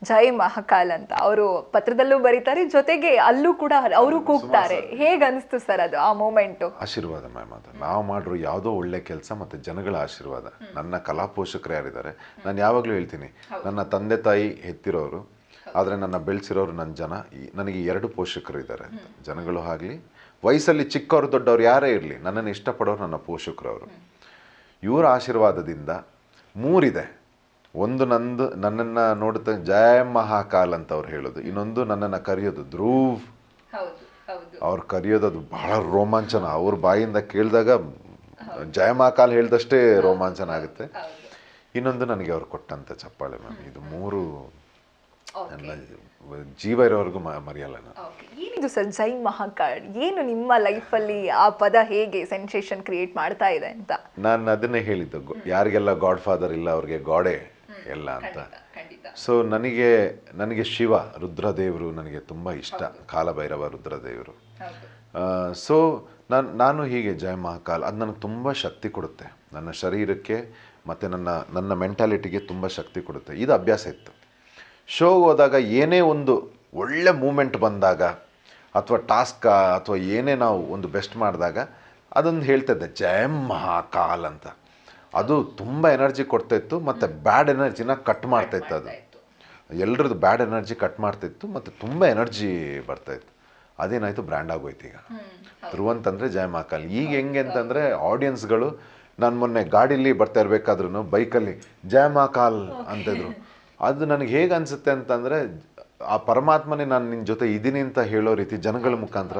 ಜೈ ಮಹಾಕಾಲ್ ಅಂತ ಅವರು ಪತ್ರದಲ್ಲೂ ಬರೀತಾರೆ, ಜೊತೆಗೆ ಅಲ್ಲೂ ಕೂಡ ಅವರು ಕೂಗ್ತಾರೆ. ಹೇಗೆ ಅನಿಸ್ತು ಸರ್ ಅದು ಆ ಮೂಮೆಂಟು? ಆಶೀರ್ವಾದ ಮ್ಯಾಮ್, ಅದು ನಾವು ಮಾಡಿರೋ ಯಾವುದೋ ಒಳ್ಳೆ ಕೆಲಸ ಮತ್ತು ಜನಗಳ ಆಶೀರ್ವಾದ. ನನ್ನ ಕಲಾ ಪೋಷಕರು ಯಾರಿದ್ದಾರೆ, ನಾನು ಯಾವಾಗಲೂ ಹೇಳ್ತೀನಿ, ನನ್ನ ತಂದೆ ತಾಯಿ ಹೆತ್ತಿರೋರು, ಆದರೆ ನನ್ನ ಬೆಳೆಸಿರೋರು ನನ್ನ ಜನ. ನನಗೆ 2 ಪೋಷಕರು ಇದ್ದಾರೆ ಅಂತ. ಜನಗಳು ಆಗಲಿ, ವಯಸ್ಸಲ್ಲಿ ಚಿಕ್ಕವರು ದೊಡ್ಡವ್ರು ಯಾರೇ ಇರಲಿ, ನನ್ನನ್ನು ಇಷ್ಟಪಡೋರು ನನ್ನ ಪೋಷಕರು ಅವರು. ಇವರ ಆಶೀರ್ವಾದದಿಂದ 3 ಇದೆ. ಒಂದು ನನ್ನನ್ನು ನೋಡುತ್ತ ಜಯ ಮಹಾಕಾಲ್ ಅಂತ ಅವ್ರು ಹೇಳೋದು, ಇನ್ನೊಂದು ನನ್ನನ್ನು ಕರೆಯೋದು ಧ್ರುವ್. ಅವ್ರು ಕರೆಯೋದು ಅದು ಬಹಳ ರೋಮಾಂಚನ. ಅವ್ರ ಬಾಯಿಂದ ಕೇಳಿದಾಗ ಜಯ ಮಹಾಕಾಲ್ ಹೇಳ್ದಷ್ಟೇ ರೋಮಾಂಚನ ಆಗುತ್ತೆ. ಇನ್ನೊಂದು ನನಗೆ ಅವ್ರು ಕೊಟ್ಟಂಥ ಚಪ್ಪಾಳೆ ಮ್ಯಾಮ್. ಇದು 3 ನನ್ನ ಜೀವ ಇರೋವರೆಗೂ ಮರೆಯಲ್ಲ ನಾನು. ಏನಿದು ಸರ್ ಜೈ ಮಹಾಕಾಲ್? ಏನು ನಿಮ್ಮ ಲೈಫಲ್ಲಿ ಆ ಪದ ಹೇಗೆ ಸೆನ್ಸೇಷನ್ ಕ್ರಿಯೇಟ್ ಮಾಡ್ತಾ ಇದೆ ಅಂತ? ನಾನು ಅದನ್ನೇ ಹೇಳಿದ್ದು, ಯಾರಿಗೆಲ್ಲ ಗಾಡ್ ಫಾದರ್ ಇಲ್ಲ ಅವ್ರಿಗೆ ಗಾಡೇ ಎಲ್ಲ ಅಂತ. ಸೊ ನನಗೆ ಶಿವ ರುದ್ರದೇವರು ನನಗೆ ತುಂಬ ಇಷ್ಟ, ಕಾಲಭೈರವ ರುದ್ರದೇವರು. ಸೊ ನಾನು ಹೀಗೆ ಜಯ ಮಹಾಕಾಲ್ ಅದು ನನಗೆ ತುಂಬ ಶಕ್ತಿ ಕೊಡುತ್ತೆ, ನನ್ನ ಶರೀರಕ್ಕೆ ಮತ್ತು ನನ್ನ ಮೆಂಟಾಲಿಟಿಗೆ ತುಂಬ ಶಕ್ತಿ ಕೊಡುತ್ತೆ. ಇದು ಅಭ್ಯಾಸ ಇತ್ತು. ಶೋಗೆ ಹೋದಾಗ ಏನೇ ಒಂದು ಒಳ್ಳೆ ಮೂಮೆಂಟ್ ಬಂದಾಗ ಅಥವಾ ಟಾಸ್ಕ ಅಥವಾ ಏನೇ ನಾವು ಒಂದು ಬೆಸ್ಟ್ ಮಾಡಿದಾಗ ಅದೊಂದು ಹೇಳ್ತಾಯಿದ್ದೆ ಜಯ ಮಹಾಕಾಲ್ ಅಂತ. ಅದು ತುಂಬ ಎನರ್ಜಿ ಕೊಡ್ತಾಯಿತ್ತು ಮತ್ತು ಬ್ಯಾಡ್ ಎನರ್ಜಿನ ಕಟ್ ಮಾಡ್ತಾಯಿತ್ತು. ಅದು ಎಲ್ಲರದ್ದು ಬ್ಯಾಡ್ ಎನರ್ಜಿ ಕಟ್ ಮಾಡ್ತಾಯಿತ್ತು ಮತ್ತು ತುಂಬ ಎನರ್ಜಿ ಬರ್ತಾಯಿತ್ತು. ಅದೇನಾಯಿತು, ಬ್ರ್ಯಾಂಡ್ ಆಗೋಯ್ತು ಈಗ. ಧ್ರುವಂತಂದರೆ ಜಯ ಮಹಾಕಾಲ್. ಈಗ ಹೆಂಗೆ ಅಂತಂದರೆ ಆಡಿಯನ್ಸ್ಗಳು, ನಾನು ಮೊನ್ನೆ ಗಾಡೀಲಿ ಬರ್ತಾ ಇರಬೇಕಾದ್ರೂ ಬೈಕಲ್ಲಿ ಜಯ ಮಹಾಕಾಲ್ ಅಂತಿದ್ರು. ಅದು ನನಗೆ ಹೇಗೆ ಅನಿಸುತ್ತೆ ಅಂತಂದರೆ, ಆ ಪರಮಾತ್ಮನೇ ನಾನು ನಿನ್ನ ಜೊತೆ ಇದ್ದೀನಿ ಅಂತ ಹೇಳೋ ರೀತಿ ಜನಗಳ ಮುಖಾಂತರ.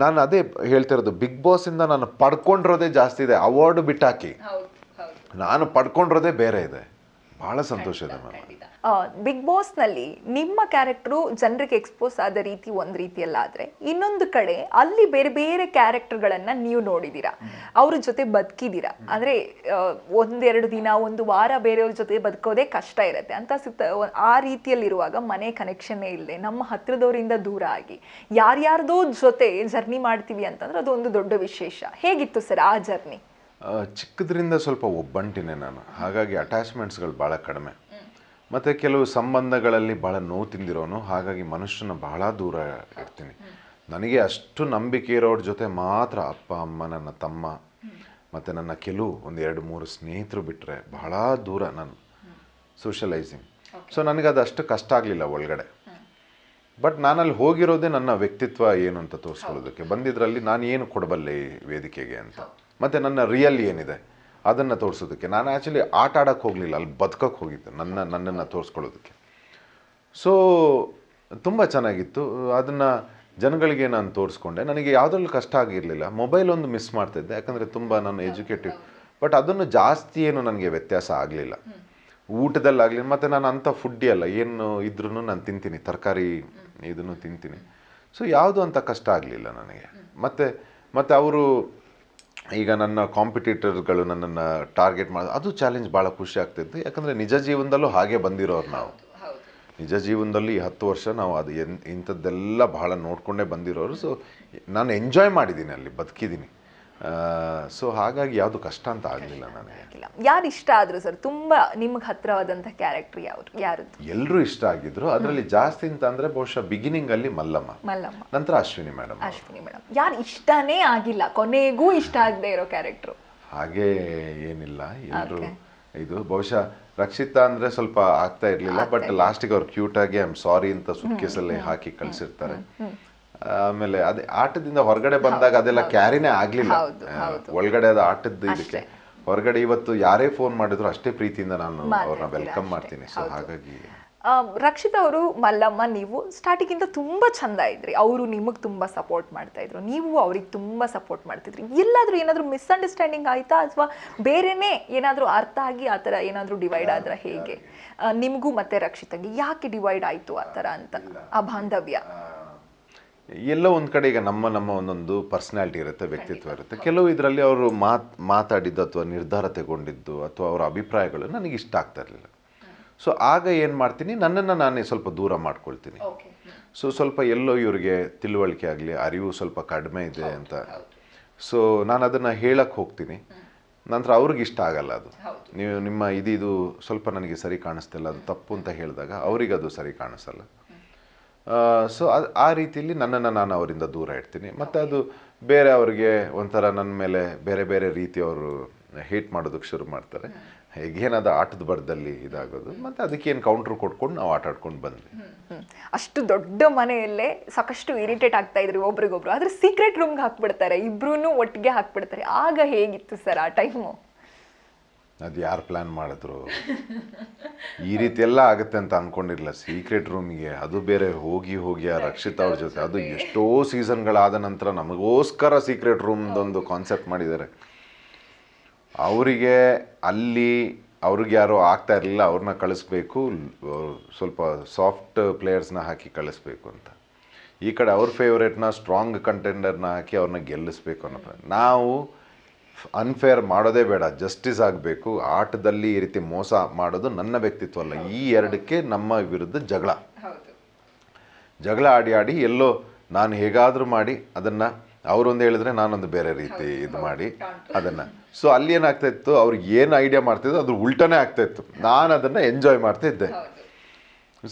ನಾನು ಅದೇ ಹೇಳ್ತಿರೋದು, ಬಿಗ್ ಬಾಸಿಂದ ನಾನು ಪಡ್ಕೊಂಡಿರೋದೇ ಜಾಸ್ತಿ ಇದೆ, ಅವಾರ್ಡ್ ಬಿಟ್ಟಾಕಿ ನಾನು ಪಡ್ಕೊಂಡಿರೋದೇ ಬೇರೆ ಇದೆ. ಭಾಳ ಸಂತೋಷ ಇದೆ ಮ್ಯಾಮ್. ಬಿಗ್ ಬಾಸ್ನಲ್ಲಿ ನಿಮ್ಮ ಕ್ಯಾರೆಕ್ಟ್ರು ಜನರಿಗೆ ಎಕ್ಸ್ಪೋಸ್ ಆದ ರೀತಿ ಒಂದು ರೀತಿಯಲ್ಲಾದರೆ, ಇನ್ನೊಂದು ಕಡೆ ಅಲ್ಲಿ ಬೇರೆ ಬೇರೆ ಕ್ಯಾರೆಕ್ಟರ್ಗಳನ್ನು ನೀವು ನೋಡಿದ್ದೀರಾ, ಅವ್ರ ಜೊತೆ ಬದುಕಿದ್ದೀರಾ. ಅಂದರೆ 1-2 ದಿನ 1 ವಾರ ಬೇರೆಯವ್ರ ಜೊತೆ ಬದುಕೋದೇ ಕಷ್ಟ ಇರುತ್ತೆ ಅಂತ ಆ ರೀತಿಯಲ್ಲಿರುವಾಗ ಮನೆ ಕನೆಕ್ಷನ್ನೇ ಇಲ್ಲದೆ ನಮ್ಮ ಹತ್ತಿರದವರಿಂದ ದೂರ ಆಗಿ ಯಾರ್ಯಾರ್ದೋ ಜೊತೆ ಜರ್ನಿ ಮಾಡ್ತೀವಿ ಅಂತಂದ್ರೆ ಅದು ಒಂದು ದೊಡ್ಡ ವಿಶೇಷ. ಹೇಗಿತ್ತು ಸರ್ ಆ ಜರ್ನಿ? ಚಿಕ್ಕದ್ರಿಂದ ಸ್ವಲ್ಪ ಒಬ್ಬಂಟಿನೇ ನಾನು, ಹಾಗಾಗಿ ಅಟ್ಯಾಚ್ಮೆಂಟ್ಸ್ಗಳು ಭಾಳ ಕಡಿಮೆ. ಮತ್ತು ಕೆಲವು ಸಂಬಂಧಗಳಲ್ಲಿ ಭಾಳ ನೋವು ತಿಂದಿರೋನು, ಹಾಗಾಗಿ ಮನುಷ್ಯನ ಬಹಳ ದೂರ ಇರ್ತೀನಿ. ನನಗೆ ಅಷ್ಟು ನಂಬಿಕೆ ಇರೋರ ಜೊತೆ ಮಾತ್ರ ಅಪ್ಪ ಅಮ್ಮ, ನನ್ನ ತಮ್ಮ ಮತ್ತು ನನ್ನ ಕೆಲವು 1-2-3 ಸ್ನೇಹಿತರು ಬಿಟ್ಟರೆ ಬಹಳ ದೂರ ನಾನು ಸೋಷಲೈಸಿಂಗ್. ಸೊ ನನಗೆ ಅದು ಅಷ್ಟು ಕಷ್ಟ ಆಗಲಿಲ್ಲ ಒಳಗಡೆ. ಬಟ್ ನಾನಲ್ಲಿ ಹೋಗಿರೋದೇ ನನ್ನ ವ್ಯಕ್ತಿತ್ವ ಏನು ಅಂತ ತೋರಿಸ್ಕೊಳ್ಳೋದಕ್ಕೆ ಬಂದಿದ್ರಲ್ಲಿ, ನಾನು ಏನು ಕೊಡಬಲ್ಲೆ ಈ ವೇದಿಕೆಗೆ ಅಂತ, ಮತ್ತು ನನ್ನ ರಿಯಲ್ ಏನಿದೆ ಅದನ್ನು ತೋರಿಸೋದಕ್ಕೆ. ನಾನು ಆ್ಯಕ್ಚುಲಿ ಆಟ ಆಡೋಕ್ಕೆ ಹೋಗಲಿಲ್ಲ, ಅಲ್ಲಿ ಬದುಕೋಕ್ಕೆ ಹೋಗಿದ್ದೆ ನನ್ನನ್ನು ತೋರಿಸ್ಕೊಳ್ಳೋದಕ್ಕೆ. ಸೊ ತುಂಬ ಚೆನ್ನಾಗಿತ್ತು. ಅದನ್ನು ಜನಗಳಿಗೆ ನಾನು ತೋರಿಸ್ಕೊಂಡೆ. ನನಗೆ ಯಾವುದ್ರಲ್ಲೂ ಕಷ್ಟ ಆಗಿರಲಿಲ್ಲ. ಮೊಬೈಲ್ ಒಂದು ಮಿಸ್ ಮಾಡ್ತಿದ್ದೆ, ಯಾಕಂದರೆ ತುಂಬ ನಾನು ಎಜುಕೇಟಿವ್. ಬಟ್ ಅದನ್ನು ಜಾಸ್ತಿ ಏನು ನನಗೆ ವ್ಯತ್ಯಾಸ ಆಗಲಿಲ್ಲ ಊಟದಲ್ಲಾಗಲಿ. ಮತ್ತು ನಾನು ಅಂಥ ಫುಡ್ಡಿ ಅಲ್ಲ, ಏನು ಇದ್ರೂ ನಾನು ತಿಂತೀನಿ, ತರಕಾರಿ ಇದನ್ನು ತಿಂತೀನಿ. ಸೊ ಯಾವುದು ಅಂತ ಕಷ್ಟ ಆಗಲಿಲ್ಲ ನನಗೆ. ಮತ್ತು ಅವರು ಈಗ ನನ್ನ ಕಾಂಪಿಟೇಟರ್ಗಳು ನನ್ನನ್ನು ಟಾರ್ಗೆಟ್ ಮಾಡೋದು, ಅದು ಚಾಲೆಂಜ್ ಭಾಳ ಖುಷಿ ಆಗ್ತಿತ್ತು. ಯಾಕಂದರೆ ನಿಜ ಜೀವನದಲ್ಲೂ ಹಾಗೆ ಬಂದಿರೋರು ನಾವು. ನಿಜ ಜೀವನದಲ್ಲಿ 10 ವರ್ಷ ನಾವು ಅದು ಇಂಥದ್ದೆಲ್ಲ ಭಾಳ ನೋಡಿಕೊಂಡೇ ಬಂದಿರೋರು. ಸೊ ನಾನು ಎಂಜಾಯ್ ಮಾಡಿದ್ದೀನಿ, ಅಲ್ಲಿ ಬದುಕಿದ್ದೀನಿ. ಸೊ ಹಾಗಾಗಿ ಯಾವುದು ಕಷ್ಟ ಅಂತ ಆಗಲಿಲ್ಲ ನನಗೆ. ಯಾರು ಇಷ್ಟ ಆದರು ಸರ್? ತುಂಬ ನಿಮಗೆ ಹತ್ತಿರವಾದಂಥ ಕ್ಯಾರೆಕ್ಟರ್ ಯಾರದ್ದು? ಎಲ್ಲರೂ ಇಷ್ಟ ಆಗಿದ್ರು. ಅದರಲ್ಲಿ ಜಾಸ್ತಿ ಅಂತ ಅಂದರೆ ಬಹುಶಃ ಬಿಗಿನಿಂಗಲ್ಲಿ ಮಲ್ಲಮ್ಮ, ನಂತರ ಅಶ್ವಿನಿ ಮೇಡಮ್. ಯಾರು ಇಷ್ಟನೇ ಆಗಿಲ್ಲ, ಕೊನೆಗೂ ಇಷ್ಟ ಆಗದೆ ಇರೋ ಕ್ಯಾರೆಕ್ಟ್ರು? ಹಾಗೇ ಏನಿಲ್ಲ, ಎಲ್ಲರೂ ಇದು ಬಹುಶಃ ರಕ್ಷಿತಾ ಅಂದರೆ ಸ್ವಲ್ಪ ಆಗ್ತಾ ಇರಲಿಲ್ಲ. ಬಟ್ ಲಾಸ್ಟಿಗೆ ಅವ್ರು ಕ್ಯೂಟಾಗಿ ಐ ಆಮ್ ಸಾರಿ ಅಂತ ಸುಟ್ಕೇಸಲ್ಲಿ ಹಾಕಿ ಕಳಿಸಿರ್ತಾರೆ. ಆಮೇಲೆ ಅದೇ ಆಟದಿಂದ ಹೊರಗಡೆ ಬಂದಾಗ ಅದೆಲ್ಲ ಕ್ಯಾರಿನೇ ಆಗಲಿಲ್ಲ. ಒಳಗಡೆ ಅದು ಆಟದ್ದು ಇದಕ್ಕೆ ಹೊರಗಡೆ ಇವತ್ತು ಯಾರೇ ಫೋನ್ ಮಾಡಿದ್ರು ಅಷ್ಟೇ ಪ್ರೀತಿಯಿಂದ ನಾನು ಅವ್ರನ್ನ ವೆಲ್ಕಮ್ ಮಾಡ್ತೀನಿ. ಸೊ ಹಾಗಾಗಿ ರಕ್ಷಿತ್ ಅವರು, ಮಲ್ಲಮ್ಮ, ನೀವು ಸ್ಟಾರ್ಟಿಂಗಿಂದ ತುಂಬ ಚಂದ ಇದ್ರಿ. ಅವರು ನಿಮಗೆ ತುಂಬ ಸಪೋರ್ಟ್ ಮಾಡ್ತಾ ಇದ್ರು, ನೀವು ಅವ್ರಿಗೆ ತುಂಬ ಸಪೋರ್ಟ್ ಮಾಡ್ತಿದ್ರಿ. ಎಲ್ಲಾದರೂ ಏನಾದರೂ ಮಿಸ್ಅಂಡರ್ಸ್ಟ್ಯಾಂಡಿಂಗ್ ಆಯಿತಾ, ಅಥವಾ ಬೇರೆನೇ ಏನಾದರೂ ಅರ್ಥ ಆಗಿ ಆ ಥರ ಏನಾದರೂ ಡಿವೈಡ್ ಆದ್ರೆ ಹೇಗೆ? ನಿಮಗೂ ಮತ್ತು ರಕ್ಷಿತಂಗೆ ಯಾಕೆ ಡಿವೈಡ್ ಆಯಿತು ಆ ಥರ ಅಂತ, ಆ ಬಾಂಧವ್ಯ? ಎಲ್ಲೋ ಒಂದು ಕಡೆ ಈಗ ನಮ್ಮ ಒಂದೊಂದು ಪರ್ಸ್ನಾಲಿಟಿ ಇರುತ್ತೆ, ವ್ಯಕ್ತಿತ್ವ ಇರುತ್ತೆ. ಕೆಲವು ಇದರಲ್ಲಿ ಅವರು ಮಾತಾಡಿದ್ದು ಅಥವಾ ನಿರ್ಧಾರ ತಗೊಂಡಿದ್ದು ಅಥವಾ ಅವರ ಅಭಿಪ್ರಾಯಗಳು ನನಗೆ ಇಷ್ಟ ಆಗ್ತಾ ಇರಲಿಲ್ಲ. ಸೊ ಆಗ ಏನು ಮಾಡ್ತೀನಿ, ನನ್ನನ್ನು ನಾನೇ ಸ್ವಲ್ಪ ದೂರ ಮಾಡ್ಕೊಳ್ತೀನಿ. ಸೊ ಸ್ವಲ್ಪ ಎಲ್ಲೋ ಇವ್ರಿಗೆ ತಿಳುವಳಿಕೆ ಆಗಲಿ, ಅರಿವು ಸ್ವಲ್ಪ ಕಡಿಮೆ ಇದೆ ಅಂತ. ಸೊ ನಾನು ಅದನ್ನು ಹೇಳಕ್ಕೆ ಹೋಗ್ತೀನಿ. ನಂತರ ಅವ್ರಿಗೆ ಇಷ್ಟ ಆಗಲ್ಲ ಅದು. ನೀವು ನಿಮ್ಮ ಇದು ಸ್ವಲ್ಪ ನನಗೆ ಸರಿ ಕಾಣಿಸ್ತಿಲ್ಲ, ಅದು ತಪ್ಪು ಅಂತ ಹೇಳಿದಾಗ ಅವ್ರಿಗೆ ಅದು ಸರಿ ಕಾಣಿಸಲ್ಲ. ಸೊ ಆ ರೀತಿಯಲ್ಲಿ ನನ್ನನ್ನು ನಾನು ಅವರಿಂದ ದೂರ ಇಡ್ತೀನಿ. ಮತ್ತು ಅದು ಬೇರೆ ಅವ್ರಿಗೆ ಒಂಥರ ನನ್ನ ಮೇಲೆ ಬೇರೆ ಬೇರೆ ರೀತಿಯವರು ಹೇಟ್ ಮಾಡೋದಕ್ಕೆ ಶುರು ಮಾಡ್ತಾರೆ. ಹೇಗೇನದು ಆಟದ ಬರದಲ್ಲಿ ಇದಾಗೋದು. ಮತ್ತು ಅದಕ್ಕೇನು ಕೌಂಟ್ರ್ ಕೊಟ್ಕೊಂಡು ನಾವು ಆಟ ಆಡ್ಕೊಂಡು ಬಂದ್ವಿ. ಅಷ್ಟು ದೊಡ್ಡ ಮನೆಯಲ್ಲೇ ಸಾಕಷ್ಟು ಇರಿಟೇಟ್ ಆಗ್ತಾ ಇದ್ರಿ ಒಬ್ರಿಗೊಬ್ರು, ಆದ್ರೆ ಸೀಕ್ರೆಟ್ ರೂಮ್ಗೆ ಹಾಕ್ಬಿಡ್ತಾರೆ, ಇಬ್ರು ಒಟ್ಟಿಗೆ ಹಾಕ್ಬಿಡ್ತಾರೆ. ಆಗ ಹೇಗಿತ್ತು ಸರ್ ಆ ಟೈಮು? ಅದು ಯಾರು ಪ್ಲ್ಯಾನ್ ಮಾಡಿದ್ರು? ಈ ರೀತಿ ಎಲ್ಲ ಆಗುತ್ತೆ ಅಂತ ಅಂದ್ಕೊಂಡಿರಲಿಲ್ಲ. ಸೀಕ್ರೆಟ್ ರೂಮಿಗೆ ಅದು ಬೇರೆ ಹೋಗಿ ಆ ರಕ್ಷಿತ್ ಅವ್ರ ಜೊತೆ, ಅದು ಎಷ್ಟೋ ಸೀಸನ್ಗಳಾದ ನಂತರ ನಮಗೋಸ್ಕರ ಸೀಕ್ರೆಟ್ ರೂಮ್ದೊಂದು ಕಾನ್ಸೆಪ್ಟ್ ಮಾಡಿದ್ದಾರೆ. ಅವರಿಗೆ ಅಲ್ಲಿ ಅವ್ರಿಗೆ ಯಾರೋ ಆಗ್ತಾ ಇರಲಿಲ್ಲ, ಅವ್ರನ್ನ ಕಳಿಸ್ಬೇಕು, ಸ್ವಲ್ಪ ಸಾಫ್ಟ್ ಪ್ಲೇಯರ್ಸ್ನ ಹಾಕಿ ಕಳಿಸ್ಬೇಕು ಅಂತ. ಈ ಕಡೆ ಅವ್ರ ಫೇವ್ರೇಟ್ನ ಸ್ಟ್ರಾಂಗ್ ಕಂಟೆಂಡರ್ನ ಹಾಕಿ ಅವ್ರನ್ನ ಗೆಲ್ಲಿಸ್ಬೇಕು ಅನ್ನೋ. ನಾವು ಅನ್ಫೇರ್ ಮಾಡೋದೇ ಬೇಡ, ಜಸ್ಟಿಸ್ ಆಗಬೇಕು. ಆಟದಲ್ಲಿ ಈ ರೀತಿ ಮೋಸ ಮಾಡೋದು ನನ್ನ ವ್ಯಕ್ತಿತ್ವ ಅಲ್ಲ. ಈ ಎರಡಕ್ಕೆ ನಮ್ಮ ವಿರುದ್ಧ ಜಗಳ ಆಡಿ ಎಲ್ಲೋ ನಾನು ಹೇಗಾದರೂ ಮಾಡಿ ಅದನ್ನು ಅವರೊಂದು ಹೇಳಿದ್ರೆ ನಾನೊಂದು ಬೇರೆ ರೀತಿ ಇದು ಮಾಡಿ ಅದನ್ನು. ಸೊ ಅಲ್ಲಿ ಏನಾಗ್ತಾ ಇತ್ತು, ಅವ್ರಿಗೆ ಏನು ಐಡಿಯಾ ಮಾಡ್ತಿದ್ರು ಅದ್ರ ಉಲ್ಟನೇ ಆಗ್ತಾಯಿತ್ತು. ನಾನು ಅದನ್ನು ಎಂಜಾಯ್ ಮಾಡ್ತಾ ಇದ್ದೆ.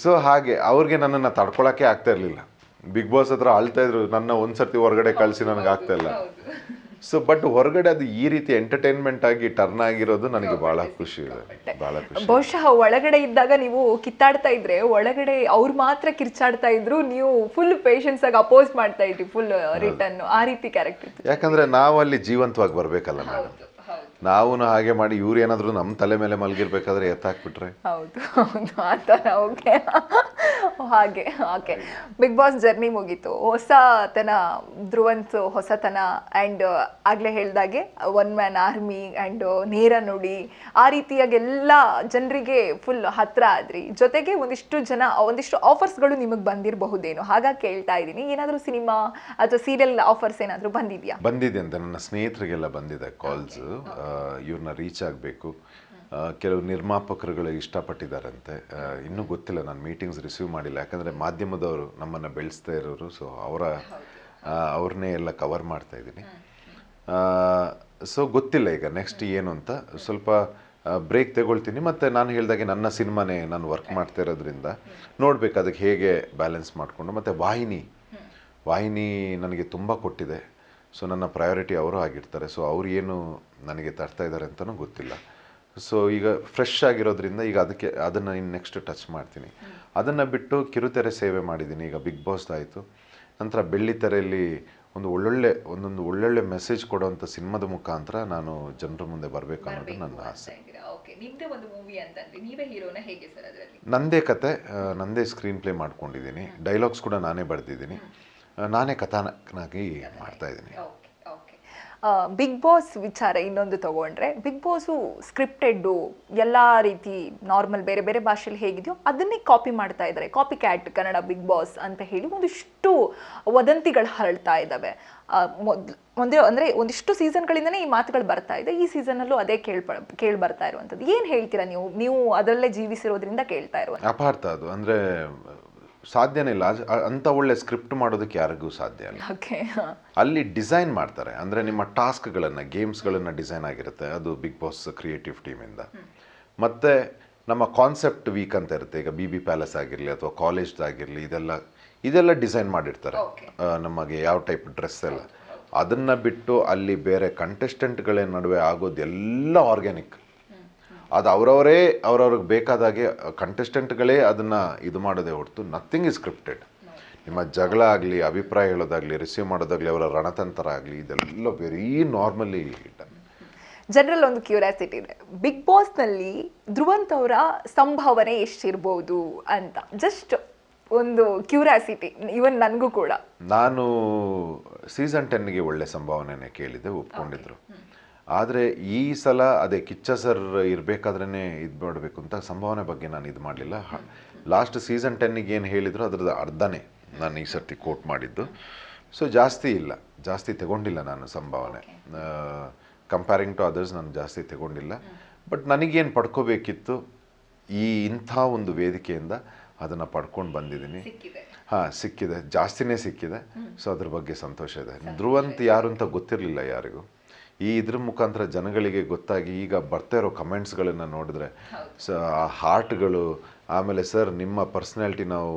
ಸೊ ಹಾಗೆ ಅವ್ರಿಗೆ ನನ್ನನ್ನು ತಡ್ಕೊಳಕ್ಕೆ ಆಗ್ತಾ ಇರಲಿಲ್ಲ. ಬಿಗ್ ಬಾಸ್ ಹತ್ರ ಅಳ್ತಾ ಇದ್ರು, ನನ್ನ ಒಂದ್ಸರ್ತಿ ಹೊರಗಡೆ ಕಳಿಸಿ ನನಗೆ ಆಗ್ತಾ ಇಲ್ಲ. ಸೊ ಬಟ್ ಹೊರಗಡೆ ಅದು ಈ ರೀತಿ ಎಂಟರ್ಟೈನ್ಮೆಂಟ್ ಆಗಿ ಟರ್ನ್ ಆಗಿರೋದು ನನಗೆ ಬಹಳ ಖುಷಿ ಇದೆ, ಬಹಳ ಖುಷಿ. ಬಹುಶಃ ಒಳಗಡೆ ಇದ್ದಾಗ ನೀವು ಕಿತ್ತಾಡ್ತಾ ಇದ್ರೆ ಒಳಗಡೆ ಅವ್ರು ಮಾತ್ರ ಕಿರ್ಚಾಡ್ತಾ ಇದ್ರು, ನೀವು ಫುಲ್ ಪೇಷನ್ಸ್ ಆಗಿ ಅಪೋಸ್ ಮಾಡ್ತಾ ಇದ್ರಿ, ಫುಲ್ ರಿಟರ್ನ್ ಆ ರೀತಿ ಕ್ಯಾರೆಕ್ಟರ್. ಯಾಕಂದ್ರೆ ನಾವು ಅಲ್ಲಿ ಜೀವಂತವಾಗಿ ಬರ್ಬೇಕಲ್ಲ ಮೇಡಮ್. ನಾವು ಹಾಗೆ ಮಾಡಿ ಇವ್ರು ಏನಾದ್ರು ನಮ್ಮ ತಲೆ ಮೇಲೆ ಮಲಗಿರ್ಬೇಕಾದ್ರೆ ಎತ್ತಾಕ್ಬಿಟ್ರೆ. ಹೌದು ಹೌದು ಆ ಥರ. ಓಕೆ ಹಾಗೆ. ಓಕೆ, ಬಿಗ್ ಬಾಸ್ ಜರ್ನಿ ಮುಗೀತು, ಹೊಸತನ ಧ್ರುವಂತ್ ಹೊಸತನ ಆ್ಯಂಡ್ ಆಗಲೇ ಹೇಳ್ದಾಗೆ ಒನ್ ಮ್ಯಾನ್ ಆರ್ಮಿ ಆ್ಯಂಡ್ ನೇರ ನುಡಿ ಆ ರೀತಿಯಾಗಿ ಎಲ್ಲ ಜನರಿಗೆ ಫುಲ್ ಹತ್ರ ಆದ್ರಿ. ಜೊತೆಗೆ ಒಂದಿಷ್ಟು ಆಫರ್ಸ್ಗಳು ನಿಮಗೆ ಬಂದಿರಬಹುದೇನೋ, ಹಾಗಾಗಿ ಕೇಳ್ತಾ ಇದ್ದೀನಿ. ಏನಾದರೂ ಸಿನಿಮಾ ಅಥವಾ ಸೀರಿಯಲ್ ಆಫರ್ಸ್ ಏನಾದರೂ ಬಂದಿದೆಯಾ? ಬಂದಿದೆ ಅಂತ ನನ್ನ ಸ್ನೇಹಿತರಿಗೆಲ್ಲ ಬಂದಿದೆ ಕಾಲ್ಸ್. ಇವ್ರನ್ನ ರೀಚ್ ಆಗಬೇಕು, ಕೆಲವು ನಿರ್ಮಾಪಕರುಗಳು ಇಷ್ಟಪಟ್ಟಿದ್ದಾರಂತೆ. ಇನ್ನೂ ಗೊತ್ತಿಲ್ಲ, ನಾನು ಮೀಟಿಂಗ್ಸ್ ರಿಸೀವ್ ಮಾಡಿಲ್ಲ. ಯಾಕಂದರೆ ಮಾಧ್ಯಮದವರು ನಮ್ಮನ್ನು ಬೆಳೆಸ್ತಾ ಇರೋರು. ಸೊ ಅವ್ರನ್ನೇ ಎಲ್ಲ ಕವರ್ ಮಾಡ್ತಾ ಇದ್ದೀನಿ. ಸೊ ಗೊತ್ತಿಲ್ಲ ಈಗ ನೆಕ್ಸ್ಟ್ ಏನು ಅಂತ. ಸ್ವಲ್ಪ ಬ್ರೇಕ್ ತಗೊಳ್ತೀನಿ. ಮತ್ತು ನಾನು ಹೇಳಿದಾಗೆ ನನ್ನ ಸಿನಿಮಾನೇ ನಾನು ವರ್ಕ್ ಮಾಡ್ತಾ ಇರೋದ್ರಿಂದ ನೋಡಬೇಕು ಅದಕ್ಕೆ ಹೇಗೆ ಬ್ಯಾಲೆನ್ಸ್ ಮಾಡಿಕೊಂಡು. ಮತ್ತು ವಾಹಿನಿ ನನಗೆ ತುಂಬ ಕೊಟ್ಟಿದೆ. ಸೊ ನನ್ನ ಪ್ರಯಾರಿಟಿ ಅವರು ಆಗಿರ್ತಾರೆ. ಸೊ ಅವ್ರು ಏನು ನನಗೆ ತರ್ತಾ ಇದ್ದಾರೆ ಅಂತಲೂ ಗೊತ್ತಿಲ್ಲ. ಸೊ ಈಗ ಫ್ರೆಶ್ ಆಗಿರೋದ್ರಿಂದ ಈಗ ಅದನ್ನು ಇನ್ನು ನೆಕ್ಸ್ಟ್ ಟಚ್ ಮಾಡ್ತೀನಿ. ಅದನ್ನು ಬಿಟ್ಟು ಕಿರುತೆರೆ ಸೇವೆ ಮಾಡಿದ್ದೀನಿ. ಈಗ ಬಿಗ್ ಬಾಸ್ ಆಯಿತು, ನಂತರ ಬೆಳ್ಳಿತೆರೆಯಲ್ಲಿ ಒಂದೊಂದು ಒಳ್ಳೊಳ್ಳೆ ಮೆಸೇಜ್ ಕೊಡೋವಂಥ ಸಿನಿಮಾದ ಮುಖಾಂತರ ನಾನು ಜನರ ಮುಂದೆ ಬರಬೇಕು ಅನ್ನೋದು ನನ್ನ ಆಸೆ. ನಂದೇ ಕತೆ, ನಂದೇ ಸ್ಕ್ರೀನ್ ಪ್ಲೇ ಮಾಡ್ಕೊಂಡಿದ್ದೀನಿ. ಡೈಲಾಗ್ಸ್ ಕೂಡ ನಾನೇ ಬರೆದಿದ್ದೀನಿ, ನಾನೇ ಕಥಾನಾಯಕನಾಗಿ ಮಾಡ್ತಾ ಇದ್ದೀನಿ. ಬಿಗ್ ಬಾಸ್ ವಿಚಾರ ಇನ್ನೊಂದು ತಗೊಂಡ್ರೆ, ಬಿಗ್ ಬಾಸು ಸ್ಕ್ರಿಪ್ಟೆಡ್ಡು ಎಲ್ಲ ರೀತಿ ನಾರ್ಮಲ್ ಬೇರೆ ಬೇರೆ ಭಾಷೆಯಲ್ಲಿ ಹೇಗಿದೆಯೋ ಅದನ್ನೇ ಕಾಪಿ ಮಾಡ್ತಾ ಇದ್ದಾರೆ. Copy cat Kannada Bigg Boss ಅಂತ ಹೇಳಿ ಒಂದಿಷ್ಟು ವದಂತಿಗಳು ಹರಡ್ತಾ ಇದ್ದಾವೆ. ಅಂದರೆ ಒಂದಿಷ್ಟು ಸೀಸನ್ಗಳಿಂದನೇ ಈ ಮಾತುಗಳು ಬರ್ತಾ ಇದೆ. ಈ ಸೀಸನಲ್ಲೂ ಅದೇ ಕೇಳಿ ಬರ್ತಾ ಇರುವಂಥದ್ದು. ಏನು ಹೇಳ್ತೀರಾ ನೀವು ಅದರಲ್ಲೇ ಜೀವಿಸಿರೋದ್ರಿಂದ ಕೇಳ್ತಾ ಇರುವಂಥ? ಅಪಾರ್ಥ ಅದು. ಅಂದರೆ ಸಾಧ್ಯನೇ ಇಲ್ಲ. ಅಂಥ ಒಳ್ಳೆ ಸ್ಕ್ರಿಪ್ಟ್ ಮಾಡೋದಕ್ಕೆ ಯಾರಿಗೂ ಸಾಧ್ಯ ಇಲ್ಲ. ಅಲ್ಲಿ ಡಿಸೈನ್ ಮಾಡ್ತಾರೆ. ಅಂದರೆ ನಿಮ್ಮ ಟಾಸ್ಕ್ಗಳನ್ನು, ಗೇಮ್ಸ್ಗಳನ್ನು ಡಿಸೈನ್ ಆಗಿರುತ್ತೆ, ಅದು ಬಿಗ್ ಬಾಸ್ ಕ್ರಿಯೇಟಿವ್ ಟೀಮಿಂದ. ಮತ್ತು ನಮ್ಮ ಕಾನ್ಸೆಪ್ಟ್ ವೀಕ್ ಅಂತ ಇರುತ್ತೆ. ಈಗ BB ಪ್ಯಾಲೇಸ್ ಆಗಿರಲಿ ಅಥವಾ ಕಾಲೇಜ್ದಾಗಿರಲಿ, ಇದೆಲ್ಲ ಡಿಸೈನ್ ಮಾಡಿರ್ತಾರೆ. ನಮಗೆ ಯಾವ ಟೈಪ್ ಡ್ರೆಸ್ ಎಲ್ಲ, ಅದನ್ನು ಬಿಟ್ಟು ಅಲ್ಲಿ ಬೇರೆ ಕಂಟೆಸ್ಟೆಂಟ್ಗಳ ನಡುವೆ ಆಗೋದೆಲ್ಲ ಆರ್ಗ್ಯಾನಿಕ್. ಅದು ಅವ್ರವ್ರಿಗೆ ಬೇಕಾದಾಗೆ ಕಂಟೆಸ್ಟೆಂಟ್ಗಳೇ ಅದನ್ನು ಇದು ಮಾಡೋದೇ ಹೊರತು ನಥಿಂಗ್ ಇಸ್ ಸ್ಕ್ರಿಪ್ಟೆಡ್. ನಿಮ್ಮ ಜಗಳ ಆಗಲಿ, ಅಭಿಪ್ರಾಯ ಹೇಳೋದಾಗಲಿ, ರಿಸೀವ್ ಮಾಡೋದಾಗಲಿ, ಅವರ ರಣತಂತ್ರ ಆಗಲಿ, ಇದೆಲ್ಲ ವೆರಿ ನಾರ್ಮಲಿ ಡನ್. ಜನರಲ್ ಒಂದು ಕ್ಯೂರಿಯಾಸಿಟಿ ಇದೆ, ಬಿಗ್ ಬಾಸ್ನಲ್ಲಿ ಧ್ರುವಂತ್ ಅವರ ಸಂಭಾವನೆ ಎಷ್ಟಿರ್ಬೋದು ಅಂತ. ಜಸ್ಟ್ ಒಂದು ಕ್ಯೂರಿಯಾಸಿಟಿ, ಇವನ್ ನನಗೂ ಕೂಡ. ನಾನು ಸೀಸನ್ 10ಗೆ ಒಳ್ಳೆ ಸಂಭಾವನೆನೇ ಕೇಳಿದ್ದೆ, ಒಪ್ಕೊಂಡಿದ್ರು. ಆದರೆ ಈ ಸಲ ಅದೇ ಕಿಚ್ಚ ಸರ್ ಇರಬೇಕಾದ್ರೇ ಇದು ಮಾಡಬೇಕು ಅಂತ ಸಂಭಾವನೆ ಬಗ್ಗೆ ನಾನು ಇದು ಮಾಡಲಿಲ್ಲ. ಲಾಸ್ಟ್ ಸೀಸನ್ 10ಗೆ ಏನು ಹೇಳಿದ್ರು ಅದ್ರದ್ದು ಅರ್ಧನೇ ನಾನು ಈ ಸರ್ತಿ ಕೋಟ್ ಮಾಡಿದ್ದು. ಸೊ ಜಾಸ್ತಿ ಇಲ್ಲ, ಜಾಸ್ತಿ ತಗೊಂಡಿಲ್ಲ ನಾನು ಸಂಭಾವನೆ. ಕಂಪೇರಿಂಗ್ ಟು ಅದರ್ಸ್ ನಾನು ಜಾಸ್ತಿ ತಗೊಂಡಿಲ್ಲ. ಬಟ್ ನನಗೇನು ಪಡ್ಕೋಬೇಕಿತ್ತು ಇಂಥ ಒಂದು ವೇದಿಕೆಯಿಂದ ಅದನ್ನು ಪಡ್ಕೊಂಡು ಬಂದಿದ್ದೀನಿ. ಸಿಕ್ಕಿದೆ, ಜಾಸ್ತಿನೇ ಸಿಕ್ಕಿದೆ. ಸೊ ಅದ್ರ ಬಗ್ಗೆ ಸಂತೋಷ ಇದೆ. ಧ್ರುವಂತ ಯಾರು ಅಂತ ಗೊತ್ತಿರಲಿಲ್ಲ ಯಾರಿಗೂ. ಇದ್ರ ಮುಖಾಂತರ ಜನಗಳಿಗೆ ಗೊತ್ತಾಗಿ ಈಗ ಬರ್ತಾ ಇರೋ ಕಮೆಂಟ್ಸ್ಗಳನ್ನು ನೋಡಿದ್ರೆ ಆ ಹಾರ್ಟ್ಗಳು, ಆಮೇಲೆ ಸರ್ ನಿಮ್ಮ ಪರ್ಸ್ನಾಲಿಟಿ ನಾವು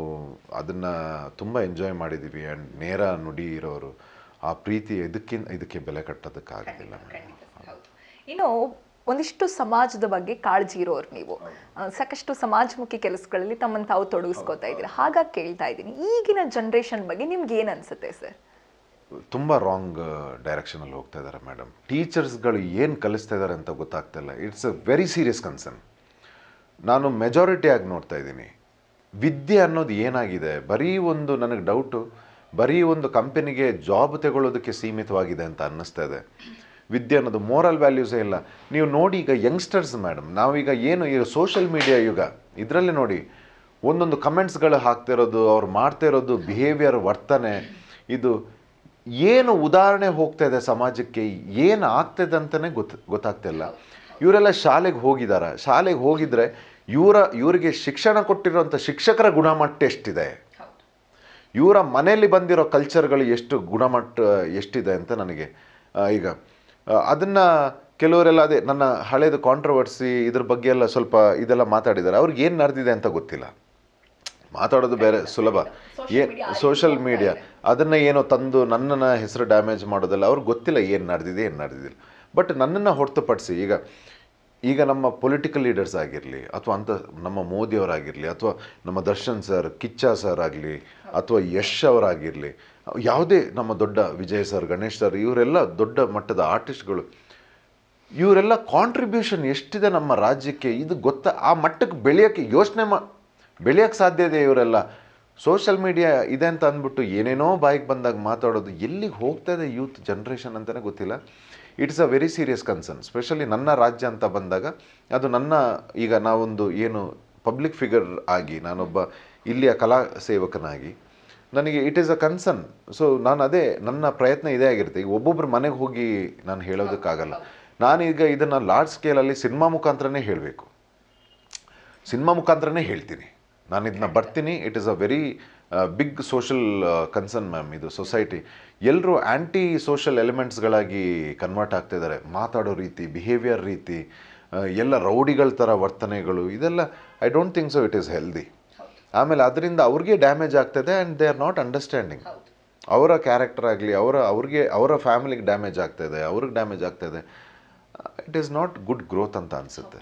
ಅದನ್ನು ತುಂಬ ಎಂಜಾಯ್ ಮಾಡಿದ್ದೀವಿ ಆ್ಯಂಡ್ ನೇರ ನುಡಿ ಇರೋರು, ಆ ಪ್ರೀತಿ ಇದಕ್ಕೆ ಬೆಲೆ ಕಟ್ಟೋದಕ್ಕಾಗೋದಿಲ್ಲ. ಇನ್ನು ಒಂದಿಷ್ಟು ಸಮಾಜದ ಬಗ್ಗೆ ಕಾಳಜಿ ಇರೋರು ನೀವು, ಸಾಕಷ್ಟು ಸಮಾಜಮುಖಿ ಕೆಲಸಗಳಲ್ಲಿ ತಮ್ಮನ್ನು ತಾವು ತೊಡಗಿಸ್ಕೋತಾ ಇದ್ದೀರಾ. ಹಾಗಾಗಿ ಕೇಳ್ತಾ ಇದ್ದೀನಿ, ಈಗಿನ ಜನ್ರೇಷನ್ ಬಗ್ಗೆ ನಿಮ್ಗೆ ಏನು ಅನಿಸುತ್ತೆ ಸರ್? ತುಂಬ ರಾಂಗ್ ಡೈರೆಕ್ಷನಲ್ಲಿ ಹೋಗ್ತಾ ಇದ್ದಾರೆ ಮೇಡಮ್. ಟೀಚರ್ಸ್ಗಳು ಏನು ಕಲಿಸ್ತಾ ಇದ್ದಾರೆ ಅಂತ ಗೊತ್ತಾಗ್ತಿಲ್ಲ. It's a very serious concern. ನಾನು ಮೆಜಾರಿಟಿಯಾಗಿ ನೋಡ್ತಾ ಇದ್ದೀನಿ, ವಿದ್ಯೆ ಅನ್ನೋದು ಏನಾಗಿದೆ, ಬರೀ ಒಂದು ನನಗೆ ಡೌಟು, ಬರೀ ಒಂದು ಕಂಪನಿಗೆ ಜಾಬ್ ತಗೊಳ್ಳೋದಕ್ಕೆ ಸೀಮಿತವಾಗಿದೆ ಅಂತ ಅನ್ನಿಸ್ತಾ ಇದೆ. ವಿದ್ಯೆ ಅನ್ನೋದು ಮೋರಲ್ ವ್ಯಾಲ್ಯೂಸೇ ಇಲ್ಲ. ನೀವು ನೋಡಿ ಈಗ ಯಂಗ್ಸ್ಟರ್ಸ್ ಮೇಡಮ್, ನಾವೀಗ ಏನು ಈಗ ಸೋಷಿಯಲ್ ಮೀಡಿಯಾ ಯುಗ, ಇದರಲ್ಲಿ ನೋಡಿ ಒಂದೊಂದು ಕಮೆಂಟ್ಸ್ಗಳು ಹಾಕ್ತಿರೋದು, ಅವ್ರು ಮಾಡ್ತಾ ಇರೋದು ಬಿಹೇವಿಯರ್, ವರ್ತನೆ, ಇದು ಏನು ಉದಾಹರಣೆ ಹೋಗ್ತಾ ಇದೆ ಸಮಾಜಕ್ಕೆ, ಏನು ಆಗ್ತಾಯಿದೆ ಅಂತಲೇ ಗೊತ್ತಾಗ್ತಿಲ್ಲ. ಇವರೆಲ್ಲ ಶಾಲೆಗೆ ಹೋಗಿದ್ದಾರೆ. ಶಾಲೆಗೆ ಹೋಗಿದ್ರೆ ಇವರಿಗೆ ಶಿಕ್ಷಣ ಕೊಟ್ಟಿರೋಂಥ ಶಿಕ್ಷಕರ ಗುಣಮಟ್ಟ ಎಷ್ಟಿದೆ, ಇವರ ಮನೆಯಲ್ಲಿ ಬಂದಿರೋ ಕಲ್ಚರ್ಗಳು ಎಷ್ಟು ಗುಣಮಟ್ಟ ಎಷ್ಟಿದೆ ಅಂತ ನನಗೆ ಈಗ ಅದನ್ನು ಕೆಲವರೆಲ್ಲ ಅದೇ ನನ್ನ ಹಳೇದು ಕಾಂಟ್ರವರ್ಸಿ ಇದ್ರ ಬಗ್ಗೆ ಎಲ್ಲ ಸ್ವಲ್ಪ ಇದೆಲ್ಲ ಮಾತಾಡಿದ್ದಾರೆ. ಅವ್ರಿಗೆ ಏನು ನಡೆದಿದೆ ಅಂತ ಗೊತ್ತಿಲ್ಲ. ಮಾತಾಡೋದು ಬೇರೆ ಸುಲಭ, ಸೋಷಲ್ ಮೀಡಿಯಾ ಅದನ್ನು ಏನೋ ತಂದು ನನ್ನನ್ನು ಹೆಸರು ಡ್ಯಾಮೇಜ್ ಮಾಡೋದಲ್ಲ. ಅವ್ರಿಗೆ ಗೊತ್ತಿಲ್ಲ ಏನು ನಡೆದಿಲ್ಲ. ಬಟ್ ನನ್ನನ್ನು ಹೊರತುಪಡಿಸಿ ಈಗ ನಮ್ಮ ಪೊಲಿಟಿಕಲ್ ಲೀಡರ್ಸ್ ಆಗಿರಲಿ, ಅಥವಾ ನಮ್ಮ ಮೋದಿಯವರಾಗಿರಲಿ, ಅಥವಾ ನಮ್ಮ ದರ್ಶನ್ ಸರ್, ಕಿಚ್ಚ ಸರ್ ಆಗಲಿ, ಅಥವಾ ಯಶ್ ಅವರಾಗಿರಲಿ, ಯಾವುದೇ ನಮ್ಮ ದೊಡ್ಡ ವಿಜಯ್ ಸರ್, ಗಣೇಶ್ ಸರ್, ಇವರೆಲ್ಲ ದೊಡ್ಡ ಮಟ್ಟದ ಆರ್ಟಿಸ್ಟ್ಗಳು, ಇವರೆಲ್ಲ ಕಾಂಟ್ರಿಬ್ಯೂಷನ್ ಎಷ್ಟಿದೆ ನಮ್ಮ ರಾಜ್ಯಕ್ಕೆ ಇದು ಆ ಮಟ್ಟಕ್ಕೆ ಬೆಳೆಯೋಕ್ಕೆ ಸಾಧ್ಯ ಇದೆ. ಇವರೆಲ್ಲ ಸೋಷಲ್ ಮೀಡಿಯಾ ಇದೆ ಅಂತ ಅಂದ್ಬಿಟ್ಟು ಏನೇನೋ ಬಾಯಿಗೆ ಬಂದಾಗ ಮಾತಾಡೋದು, ಎಲ್ಲಿಗೆ ಹೋಗ್ತಾ ಇದೆ ಯೂತ್ ಜನ್ರೇಷನ್ ಅಂತಲೇ ಗೊತ್ತಿಲ್ಲ. It's a very serious concern. Specially ನನ್ನ ರಾಜ್ಯ ಅಂತ ಬಂದಾಗ ಅದು ಈಗ ನಾವೊಂದು ಏನು ಪಬ್ಲಿಕ್ ಫಿಗರ್ ಆಗಿ, ನಾನೊಬ್ಬ ಇಲ್ಲಿಯ ಕಲಾ ಸೇವಕನಾಗಿ ನನಗೆ it is a concern. So ನನ್ನ ಪ್ರಯತ್ನ ಇದೇ ಆಗಿರುತ್ತೆ. ಈಗ ಒಬ್ಬೊಬ್ಬರು ಮನೆಗೆ ಹೋಗಿ ನಾನು ಹೇಳೋದಕ್ಕಾಗಲ್ಲ. ನಾನೀಗ ಇದನ್ನು ಲಾರ್ಜ್ ಸ್ಕೇಲಲ್ಲಿ ಸಿನಿಮಾ ಮುಖಾಂತರನೇ ಹೇಳಬೇಕು, ಸಿನಿಮಾ ಮುಖಾಂತರನೇ ಹೇಳ್ತೀನಿ. ನಾನು ಇದನ್ನ ಬರ್ತೀನಿ. It is a very big social concern ma'am. ಇದು ಸೊಸೈಟಿ ಎಲ್ಲರೂ ಆ್ಯಂಟಿ ಸೋಷಲ್ ಎಲಿಮೆಂಟ್ಸ್ಗಳಾಗಿ ಕನ್ವರ್ಟ್ ಆಗ್ತಿದ್ದಾರೆ. ಮಾತಾಡೋ ರೀತಿ, ಬಿಹೇವಿಯರ್ ರೀತಿ ಎಲ್ಲ ರೌಡಿಗಳ ಥರ ವರ್ತನೆಗಳು, ಇದೆಲ್ಲ I don't think so it is healthy. ಆಮೇಲೆ ಅದರಿಂದ ಅವ್ರಿಗೆ ಡ್ಯಾಮೇಜ್ ಆಗ್ತದೆ and they are not understanding. ಅವರ ಕ್ಯಾರೆಕ್ಟರ್ ಆಗಲಿ, ಅವರ ಫ್ಯಾಮಿಲಿಗೆ ಡ್ಯಾಮೇಜ್ ಆಗ್ತಾಯಿದೆ, ಅವ್ರಿಗೆ ಡ್ಯಾಮೇಜ್ ಆಗ್ತಾಯಿದೆ. It is not good growth ಅಂತ ಅನಿಸುತ್ತೆ.